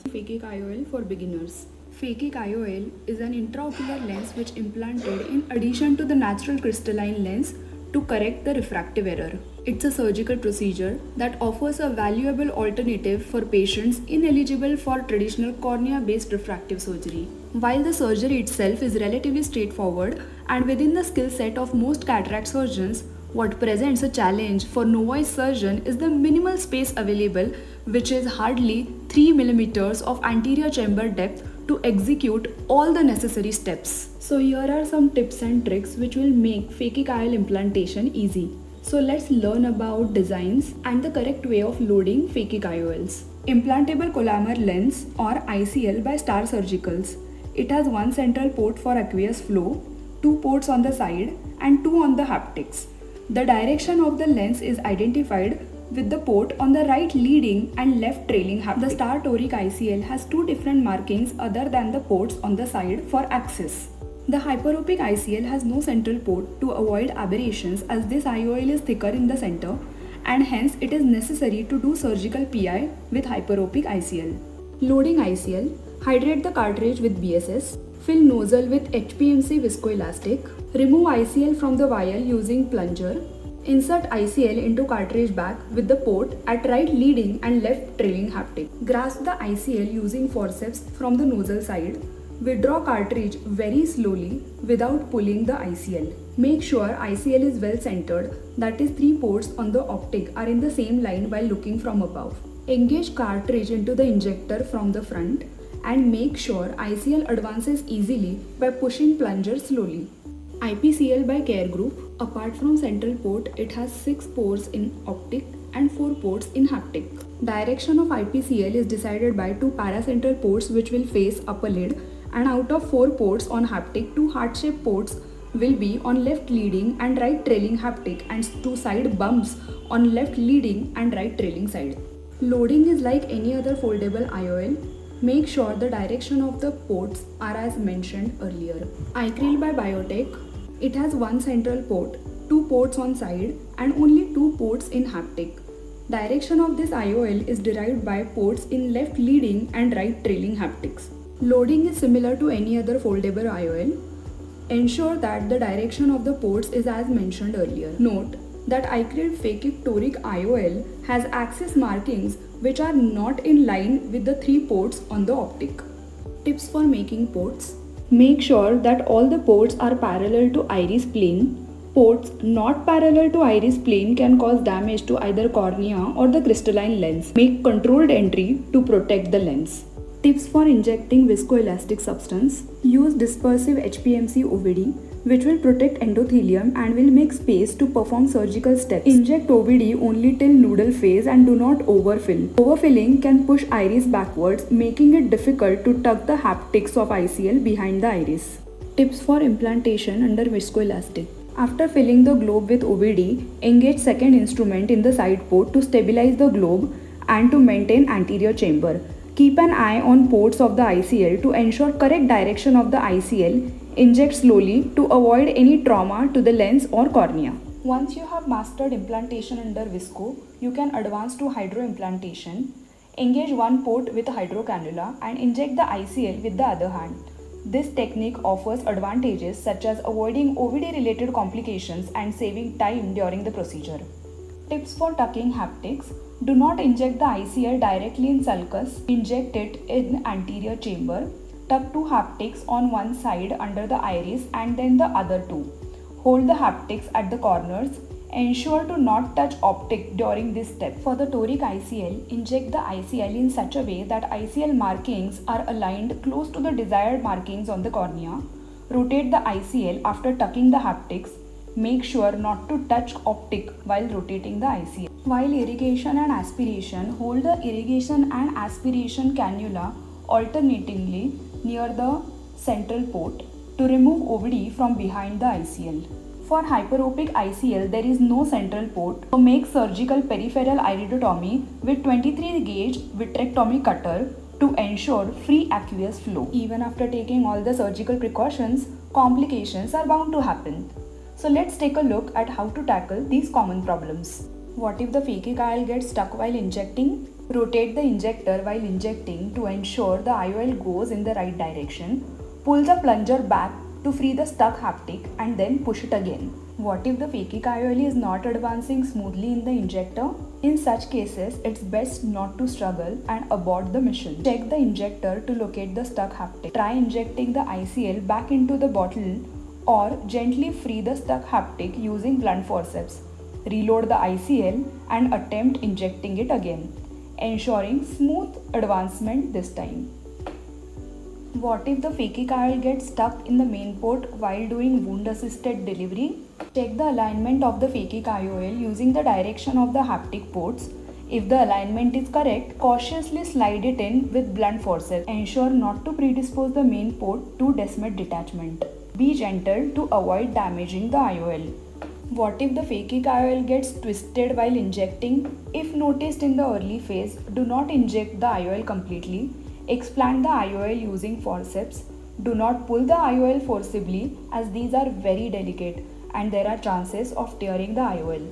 [SPEAKER 16] Phakic IOL for beginners. Phakic IOL is an intraocular lens which implanted in addition to the natural crystalline lens to correct the refractive error. It's a surgical procedure that offers a valuable alternative for patients ineligible for traditional cornea-based refractive surgery. While the surgery itself is relatively straightforward and within the skill set of most cataract surgeons, what presents a challenge for novice surgeon is the minimal space available, which is hardly 3 mm of anterior chamber depth to execute all the necessary steps. So here are some tips and tricks which will make phakic IOL implantation easy. So let's learn about designs and the correct way of loading phakic IOLs. Implantable Collamer lens or ICL by Star Surgicals. It has one central port for aqueous flow, 2 ports on the side and 2 on the haptics. The direction of the lens is identified with the port on the right leading and left trailing haptic. The Star Toric ICL has 2 different markings other than the ports on the side for axis. The Hyperopic ICL has no central port to avoid aberrations as this IOL is thicker in the center and hence it is necessary to do surgical PI with Hyperopic ICL. Loading ICL. Hydrate the cartridge with BSS. Fill nozzle with HPMC viscoelastic. Remove ICL from the vial using plunger. Insert ICL into cartridge bag with the port at right leading and left trailing haptic. Grasp the ICL using forceps from the nozzle side. Withdraw cartridge very slowly without pulling the ICL. Make sure ICL is well centered, that is 3 ports on the optic are in the same line while looking from above. Engage cartridge into the injector from the front and make sure ICL advances easily by pushing plunger slowly. IPCL by Care Group. Apart from central port, it has 6 ports in optic and 4 ports in haptic. Direction of IPCL is decided by 2 paracentral ports which will face upper lid, and out of 4 ports on haptic, 2 heart-shaped ports will be on left leading and right trailing haptic and 2 side bumps on left leading and right trailing side. Loading is like any other foldable IOL. Make sure the direction of the ports are as mentioned earlier. iCreel by Biotech. It has 1 central port, 2 ports on side and only 2 ports in haptic. Direction of this IOL is derived by ports in left leading and right trailing haptics. Loading is similar to any other foldable IOL. Ensure that the direction of the ports is as mentioned earlier. Note that iCreel Phakic Toric IOL has axis markings which are not in line with the 3 ports on the optic. Tips for making ports. Make sure that all the ports are parallel to iris plane. Ports not parallel to iris plane can cause damage to either cornea or the crystalline lens. Make controlled entry to protect the lens. Tips for injecting viscoelastic substance. Use dispersive HPMC OVD which will protect endothelium and will make space to perform surgical steps. Inject OVD only till noodle phase and do not overfill. Overfilling can push iris backwards, making it difficult to tuck the haptics of ICL behind the iris. Tips for implantation under viscoelastic. After filling the globe with OVD, engage second instrument in the side port to stabilize the globe and to maintain anterior chamber. Keep an eye on ports of the ICL to ensure correct direction of the ICL. Inject slowly to avoid any trauma to the lens or cornea. Once you have mastered implantation under visco, you can advance to hydroimplantation. Engage one port with a hydrocannula and inject the ICL with the other hand. This technique offers advantages such as avoiding OVD related complications and saving time during the procedure. Tips for tucking haptics. Do not inject the ICL directly in sulcus. Inject it in anterior chamber. Tuck 2 haptics on one side under the iris and then the other 2. Hold the haptics at the corners. Ensure to not touch optic during this step. For the toric ICL, inject the ICL in such a way that ICL markings are aligned close to the desired markings on the cornea. Rotate the ICL after tucking the haptics. Make sure not to touch optic while rotating the ICL. While irrigation and aspiration, hold the irrigation and aspiration cannula alternatingly near the central port to remove OVD from behind the ICL. For hyperopic ICL, there is no central port, so make surgical peripheral iridotomy with 23 gauge vitrectomy cutter to ensure free aqueous flow. Even after taking all the surgical precautions, complications are bound to happen. So let's take a look at how to tackle these common problems. What if the phakic IOL gets stuck while injecting? Rotate the injector while injecting to ensure the IOL goes in the right direction. Pull the plunger back to free the stuck haptic and then push it again. What if the phakic IOL is not advancing smoothly in the injector? In such cases, it's best not to struggle and abort the mission. Check the injector to locate the stuck haptic. Try injecting the ICL back into the bottle or gently free the stuck haptic using blunt forceps. Reload the ICL and attempt injecting it again, ensuring smooth advancement this time. What if the phakic IOL gets stuck in the main port while doing wound assisted delivery? Check the alignment of the phakic IOL using the direction of the haptic ports. If the alignment is correct, cautiously slide it in with blunt forceps. Ensure not to predispose the main port to Descemet detachment. Be gentle to avoid damaging the IOL. What if the phakic IOL gets twisted while injecting? If noticed in the early phase, do not inject the IOL completely. Explant the IOL using forceps. Do not pull the IOL forcibly as these are very delicate and there are chances of tearing the IOL.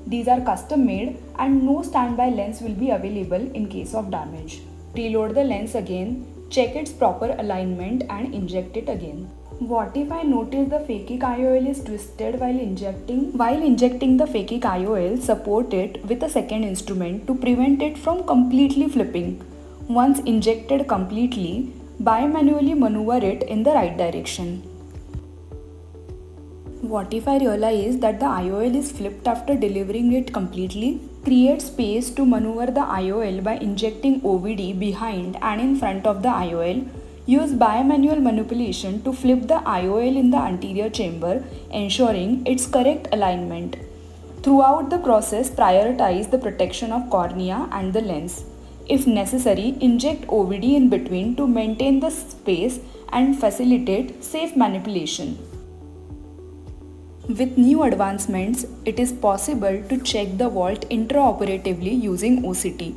[SPEAKER 16] These are custom made and no standby lens will be available in case of damage. Reload the lens again, check its proper alignment and inject it again. What if I notice the phakic IOL is twisted while injecting? While injecting the phakic IOL, support it with a second instrument to prevent it from completely flipping. Once injected completely, bimanually maneuver it in the right direction. What if I realize that the IOL is flipped after delivering it completely? Create space to maneuver the IOL by injecting OVD behind and in front of the IOL. Use bimanual manipulation to flip the IOL in the anterior chamber, ensuring its correct alignment. Throughout the process, prioritize the protection of cornea and the lens. If necessary, inject OVD in between to maintain the space and facilitate safe manipulation. With new advancements, it is possible to check the vault intraoperatively using OCT.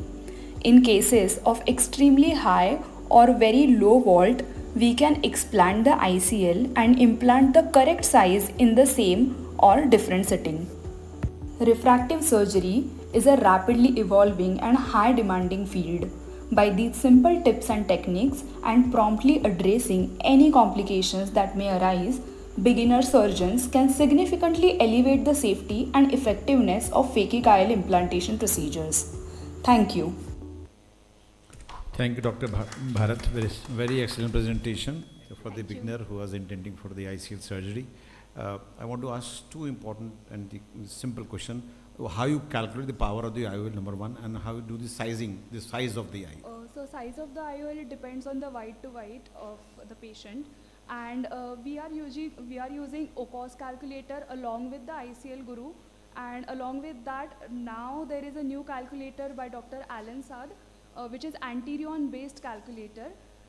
[SPEAKER 16] In cases of extremely high or very low vault, we can explant the ICL and implant the correct size in the same or different setting. Refractive surgery is a rapidly evolving and high demanding field. By these simple tips and techniques and promptly addressing any complications that may arise, beginner surgeons can significantly elevate the safety and effectiveness of phakic IOL implantation procedures. Thank you.
[SPEAKER 8] Thank you, Dr. Bharat. Very excellent presentation for the beginner who was intending for the ICL surgery. I want to ask two important and simple questions. How you calculate the power of the IOL, number one, and how you do the sizing, the size of the eye?
[SPEAKER 16] So size of the IOL, it depends on the white to white of the patient, and we are using OCOS calculator along with the ICL Guru, and along with that now there is a new calculator by Dr. Alan Saad, which is Anterior based calculator.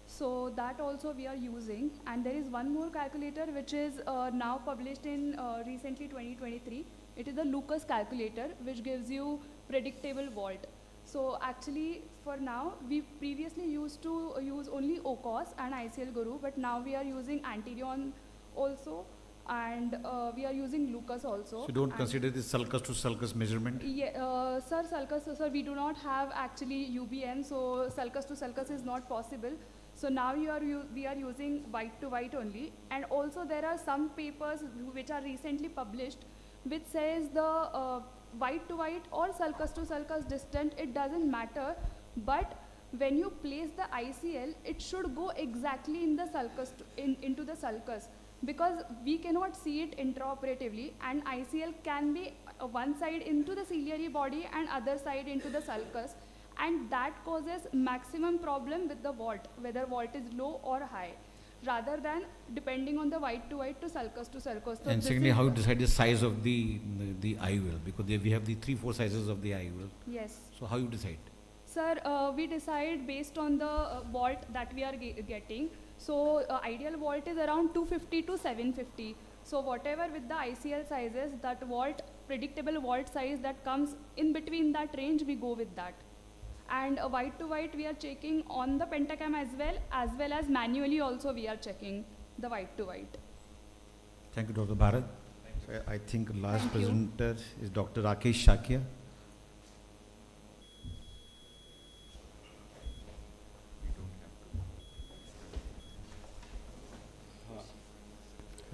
[SPEAKER 16] So that also we are using, and there is one more calculator which is now published in recently 2023. It is the Lucas calculator, which gives you predictable vault. So actually for now, we previously used to use only OCOS and ICL Guru, but now we are using Anterior also, and we are using Lucas also.
[SPEAKER 8] So don't consider the sulcus to sulcus measurement?
[SPEAKER 16] Yeah, sir, we do not have actually UBN, so sulcus to sulcus is not possible. So now we are using white to white only, and also there are some papers which are recently published which says the white to white or sulcus to sulcus distant, it doesn't matter, but when you place the ICL, it should go exactly in the sulcus into the sulcus, because we cannot see it intraoperatively, and ICL can be one side into the ciliary body and other side into the sulcus, and that causes maximum problem with the vault, whether vault is low or high, rather than depending on the white to white to sulcus to sulcus. So
[SPEAKER 8] and secondly, how you decide the size of the IOL, because we have the 3-4 sizes of the IOL.
[SPEAKER 16] Yes.
[SPEAKER 8] So how you decide?
[SPEAKER 16] Sir, we decide based on the vault that we are getting. So ideal vault is around 250 to 750. So whatever with the ICL sizes, that vault, predictable vault size that comes in between that range, we go with that. And white to white we are checking on the pentacam as well as manually also we are checking the white to white.
[SPEAKER 8] Thank you, Dr. Bharat. So I think last presenter is Dr. Rakesh Shakia.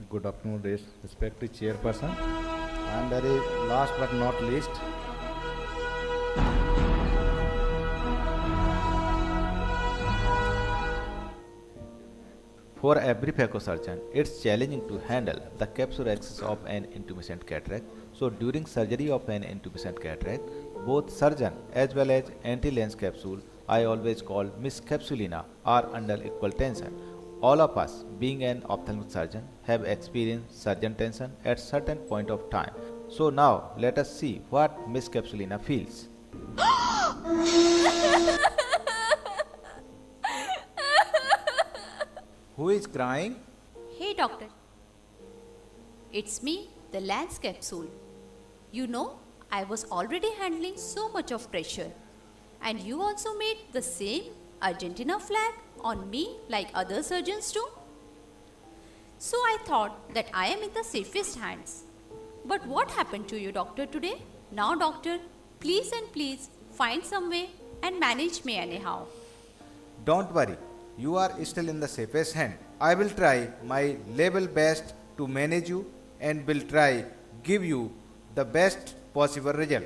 [SPEAKER 17] Good afternoon, respected chairperson. And very last but not least, for every phacosurgeon, it's challenging to handle the capsulorhexis of an intumescent cataract. So during surgery of an intumescent cataract, both surgeon as well as anti-lens capsule, I always call Miss Capsulina, are under equal tension. All of us, being an ophthalmic surgeon, have experienced surgeon tension at certain point of time. So now let us see what Miss Capsulina feels. Who is crying?
[SPEAKER 18] Hey doctor, it's me, the Lance capsule. You know, I was already handling so much of pressure, and you also made the same Argentina flag on me like other surgeons do. So I thought that I am in the safest hands. But what happened to you, doctor, today? Now, doctor, please and please find some way and manage me anyhow.
[SPEAKER 17] Don't worry, you are still in the safest hand. I will try my level best to manage you and will try give you the best possible result.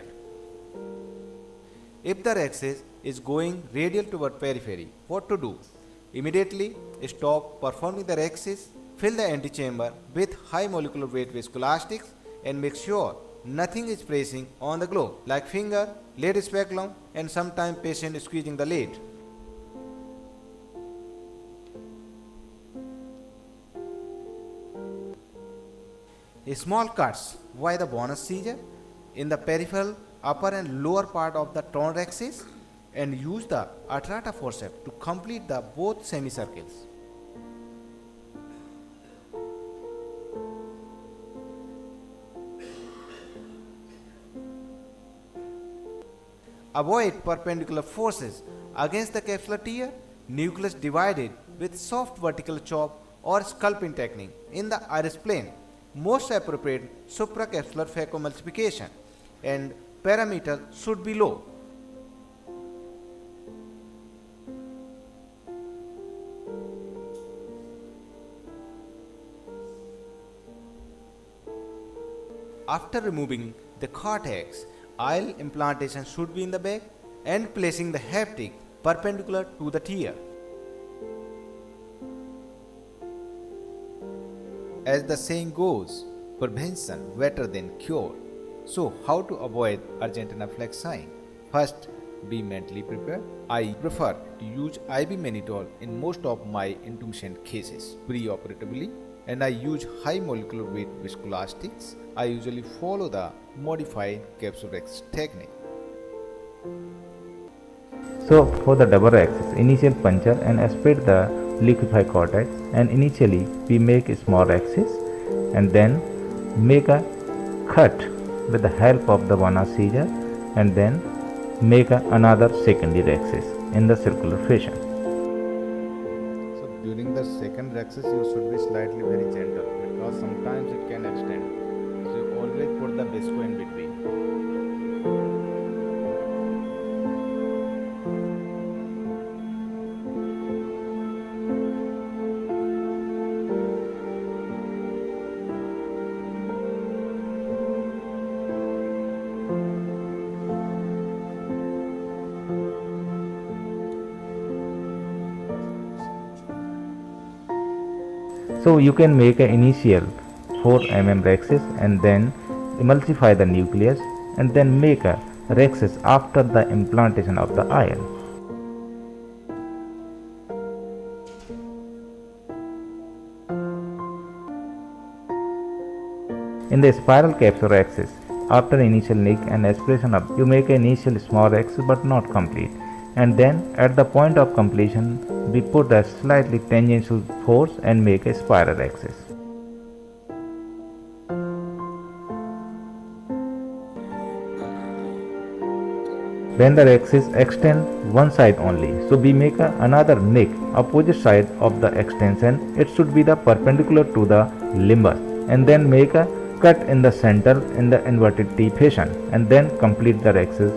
[SPEAKER 17] If the axis is going radial toward periphery, what to do? Immediately stop performing the axis, fill the antechamber with high molecular weight viscoelastics and make sure nothing is pressing on the globe like finger, lid speculum and sometimes patient squeezing the lid. Small cuts. Why the bonus seizure? In the peripheral upper and lower part of the torn axis and use the atrata forceps to complete the both semicircles. Avoid perpendicular forces against the capsular tear, nucleus divided with soft vertical chop or sculpting technique in the iris plane. Most appropriate supracapsular phacoemulsification and parameter should be low. After removing the cortex, IL implantation should be in the back and placing the haptic perpendicular to the tear. As the saying goes, prevention better than cure. So how to avoid Argentina flag sign? First, be mentally prepared. I prefer to use IV mannitol in most of my intumescent cases pre-operatively, and I use high molecular weight viscoelastics. I usually follow the modified capsulorhexis technique.
[SPEAKER 19] So for the double axis, initial puncture and aspirate the liquefied cortex, and initially we make a small axis and then make a cut with the help of the bonus seizure and then make another secondary axis in the circular fashion.
[SPEAKER 17] So during the second axis you should be slightly very gentle because sometimes it can extend. So you always put the visco in between.
[SPEAKER 19] So you can make an initial 4 mm rhexis and then emulsify the nucleus and then make a rhexis after the implantation of the IL. In the spiral capsular axis, after initial nick and aspiration up, you make an initial small axis but not complete, and then at the point of completion we put a slightly tangential force and make a spiral axis. When the axis extend one side only, so we make another nick opposite side of the extension. It should be the perpendicular to the limbus, and then make a cut in the center in the inverted T fashion and then complete the axis.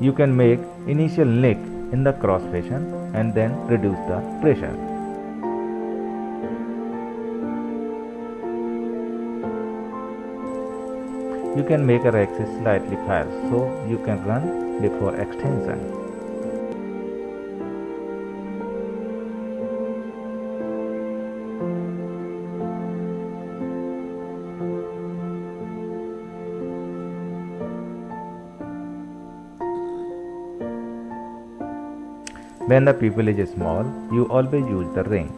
[SPEAKER 19] You can make initial nick in the cross fashion and then reduce the pressure. You can make a axis slightly false so you can run before extension. When the pupil is small, you always use the ring.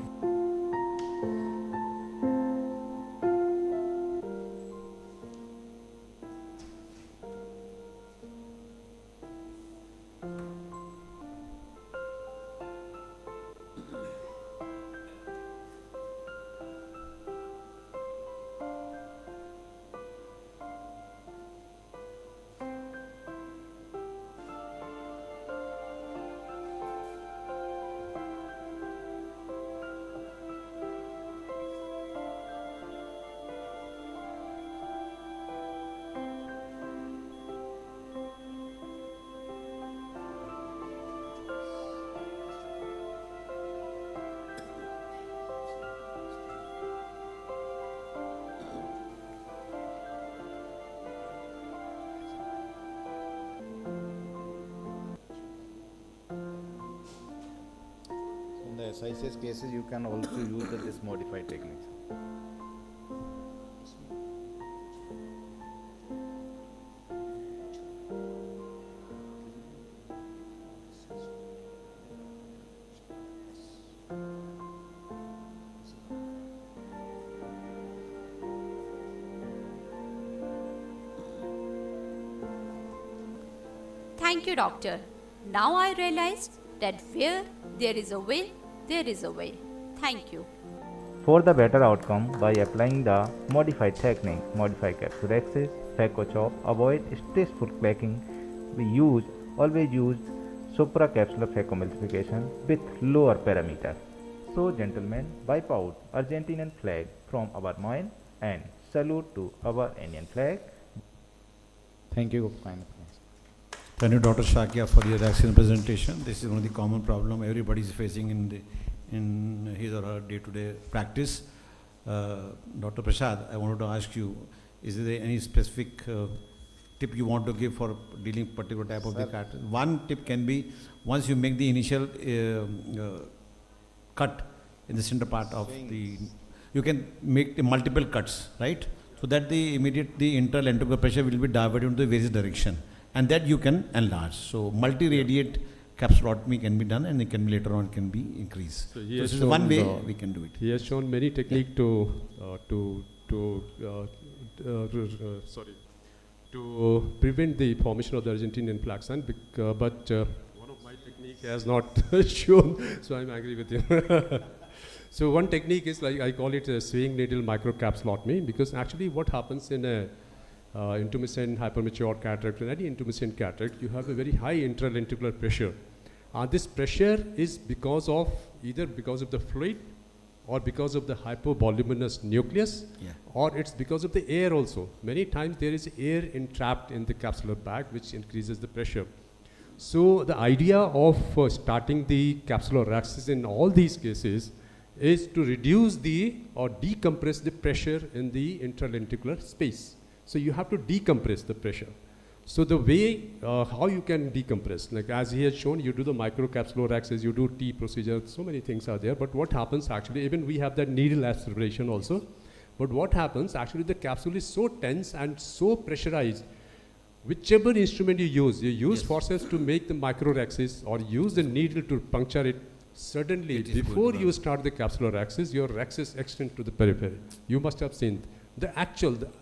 [SPEAKER 19] In the SICS cases, you can also use this modified technique.
[SPEAKER 18] Thank you, doctor. Now I realized that where there is a will, there is a way. Thank you.
[SPEAKER 19] For the better outcome, by applying the modified technique, modify capsule axis, phaco chop, avoid stressful clacking, we always use supracapsular phacoemulsification with lower parameter. So gentlemen, wipe out Argentinian flag from our mind and salute to our Indian flag. Thank you.
[SPEAKER 8] Thank you, Dr. Shakya, for your excellent presentation. This is one of the common problem everybody is facing in his or her day-to-day practice. Dr. Prasad, I wanted to ask you, is there any specific tip you want to give for dealing particular type of the cut? One tip can be, once you make the initial cut in the center part of the, you can make the multiple cuts, right? So that the internal endocrine pressure will be diverted into the various direction, and that you can enlarge. So multi-radiate capsulotomy can be done, and it can be later on can be increased. So this is one way we can do it.
[SPEAKER 2] He has shown many techniques to prevent the formation of the Argentinian flaxen, but one of my technique has not shown, so I'm agree with him. So one technique is, like I call it a swing needle microcapsulotomy, because actually what happens in a intumescent hypermature cataract, or any intumescent cataract, you have a very high intralenticulaire pressure. This pressure is either because of the fluid, or because of the hypovoluminous nucleus, or it's because of the air also. Many times there is air entrapped in the capsular bag, which increases the pressure. So the idea of starting the capsular axis in all these cases is to reduce or decompress the pressure in the intralenticular space. So you have to decompress the pressure. So the way how you can decompress, like as he has shown, you do the microcapsular axis, you do T procedure, so many things are there. But what happens actually, even we have that needle aspiration also. But what happens actually, the capsule is so tense and so pressurized. Whichever instrument you use forceps to make the microaxis, or use the needle to puncture it. Suddenly, before you start the capsular axis, your axis extends to the periphery. You must have seen the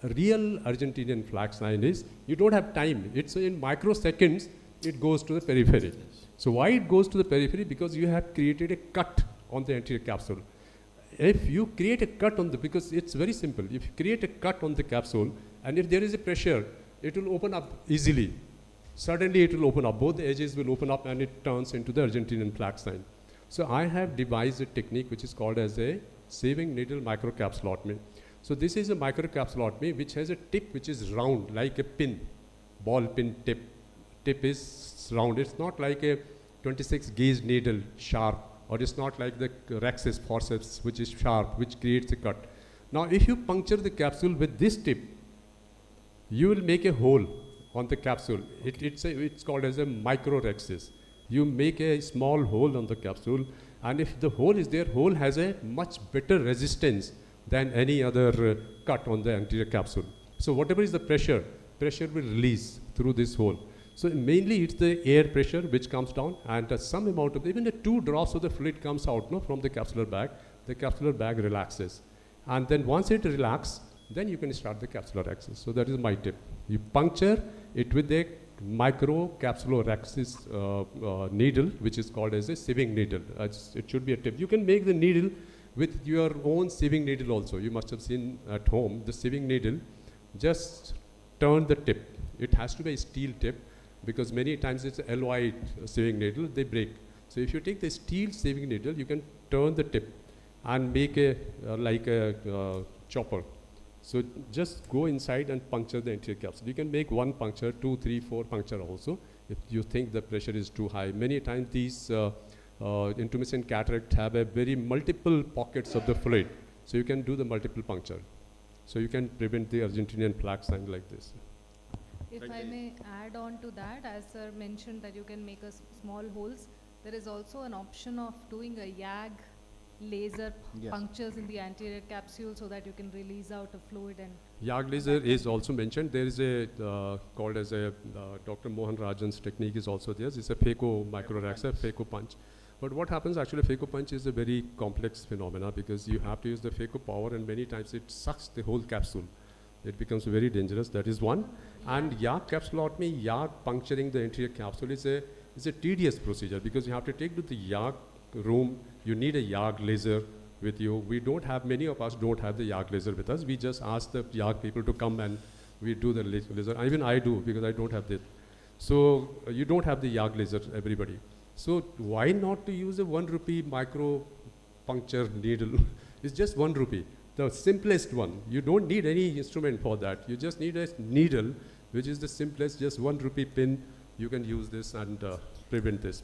[SPEAKER 2] real Argentinian flaxen is, you don't have time. It's in microseconds, it goes to the periphery. So why it goes to the periphery? Because you have created a cut on the anterior capsule. If you create a cut because it's very simple. If you create a cut on the capsule, and if there is a pressure, it will open up easily. Suddenly it will open up. Both the edges will open up, and it turns into the Argentinian flaxen. So I have devised a technique which is called as a saving needle microcapsulotomy. So this is a microcapsulotomy which has a tip which is round, like a pin, ball pin tip tip is round. It's not like a 26 gauge needle sharp, or it's not like the rexis forceps which is sharp, which creates a cut. Now if you puncture the capsule with this tip, you will make a hole on the capsule. It's called as a microrexis. You make a small hole on the capsule, and if the hole is there, hole has a much better resistance than any other cut on the anterior capsule. So whatever is the pressure will release through this hole. So mainly it's the air pressure which comes down, and some amount of, even the 2 drops of the fluid comes out from the capsular bag. The capsular bag relaxes. And then once it relaxes, then you can start the capsulorhexis. So that is my tip. You puncture it with a micro capsulorhexis needle, which is called as a sieving needle. It should be a tip. You can make the needle with your own sieving needle also. You must have seen at home the sieving needle. Just turn the tip. It has to be a steel tip, because many times it's an alloy sieving needle, they break. So if you take the steel sieving needle, you can turn the tip and make a like a chopper. So just go inside and puncture the anterior capsule. You can make 1 puncture, 2, 3, 4 puncture also, if you think the pressure is too high. Many times these intumescent cataract have a very multiple pockets of the fluid. So you can do the multiple puncture. So you can prevent the Argentinian plaque sign like this.
[SPEAKER 1] If I may add on to that, as sir mentioned that you can make small holes, there is also an option of doing a YAG laser punctures in the anterior capsule so that you can release out a fluid. And
[SPEAKER 2] YAG laser is also mentioned. There is a called as a Dr. Mohan Rajan's technique is also there. It's a phaco microrexer, phaco punch. But what happens actually, phaco punch is a very complex phenomena, because you have to use the phaco power, and many times it sucks the whole capsule. It becomes very dangerous. That is one. And YAG capsulotomy, YAG puncturing the anterior capsule is a tedious procedure, because you have to take to the YAG room. You need a YAG laser with you. We don't have, many of us don't have the YAG laser with us. We just ask the YAG people to come and we do the laser. Even I do, because I don't have that. So you don't have the YAG laser, everybody. So why not to use a 1 rupee micro puncture needle? It's just 1 rupee. The simplest one. You don't need any instrument for that. You just need a needle, which is the simplest, just 1 rupee pin. You can use this and prevent this.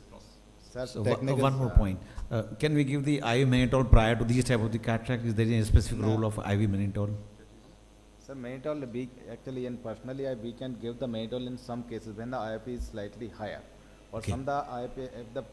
[SPEAKER 8] So one more point. Can we give the IV mannitol prior to these type of the cataract? Is there any specific role of IV mannitol?
[SPEAKER 17] Sir, mannitol, actually and personally, we can give the mannitol in some cases when the IOP is slightly higher. Or some the IOP, if the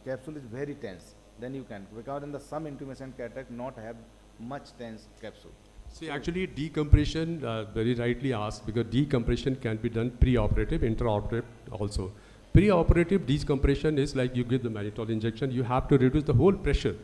[SPEAKER 17] capsule is very tense, then you can. Because in the some intumescent cataract not have much tense capsule.
[SPEAKER 2] See, so actually decompression, very rightly asked, because decompression can be done pre-operative, intraoperative also. Pre-operative decompression is like you give the mannitol injection, you have to reduce the whole pressure.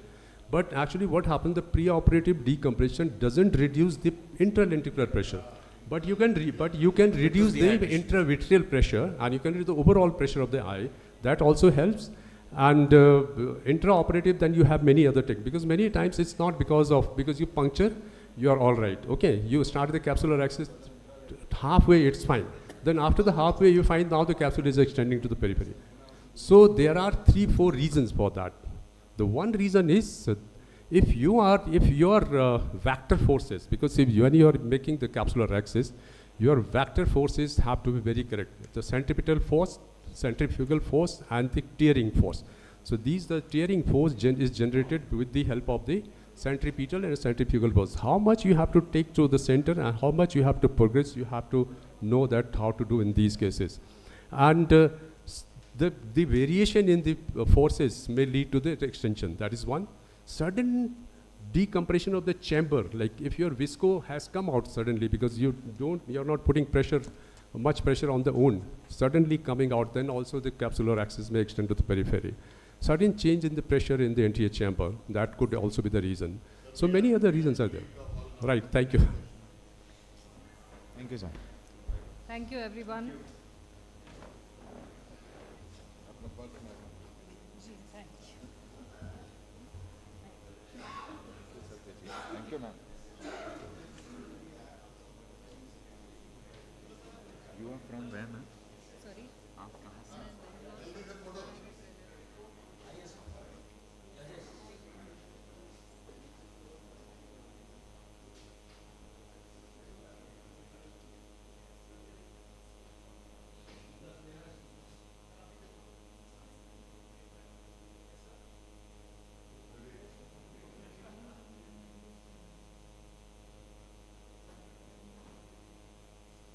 [SPEAKER 2] But actually what happens, the pre-operative decompression doesn't reduce the intralenticular pressure. But you can reduce the intravitreal pressure, and you can reduce the overall pressure of the eye. That also helps. And intraoperative, then you have many other techniques. Because many times it's not because you puncture, you are all right. Okay, you start the capsulorhexis, halfway it's fine. Then after the halfway, you find now the capsule is extending to the periphery. So there are 3-4 reasons for that. The one reason is if your vector forces, because when you are making the capsulorhexis, your vector forces have to be very correct. The centripetal force, centrifugal force, and the tearing force. So the tearing force is generated with the help of the centripetal and centrifugal force. How much you have to take to the center and how much you have to progress, you have to know that how to do in these cases. And the variation in the forces may lead to the extension. That is one. Sudden decompression of the chamber, like if your visco has come out suddenly because you're not putting much pressure on the wound, suddenly coming out, then also the capsulorhexis may extend to the periphery. Sudden change in the pressure in the anterior chamber, that could also be the reason. So many other reasons are there. Right, thank you.
[SPEAKER 17] Thank you, sir.
[SPEAKER 1] Thank you, everyone.
[SPEAKER 17] Thank you, ma'am. You are from where, ma'am?
[SPEAKER 1] Sorry?
[SPEAKER 17] After.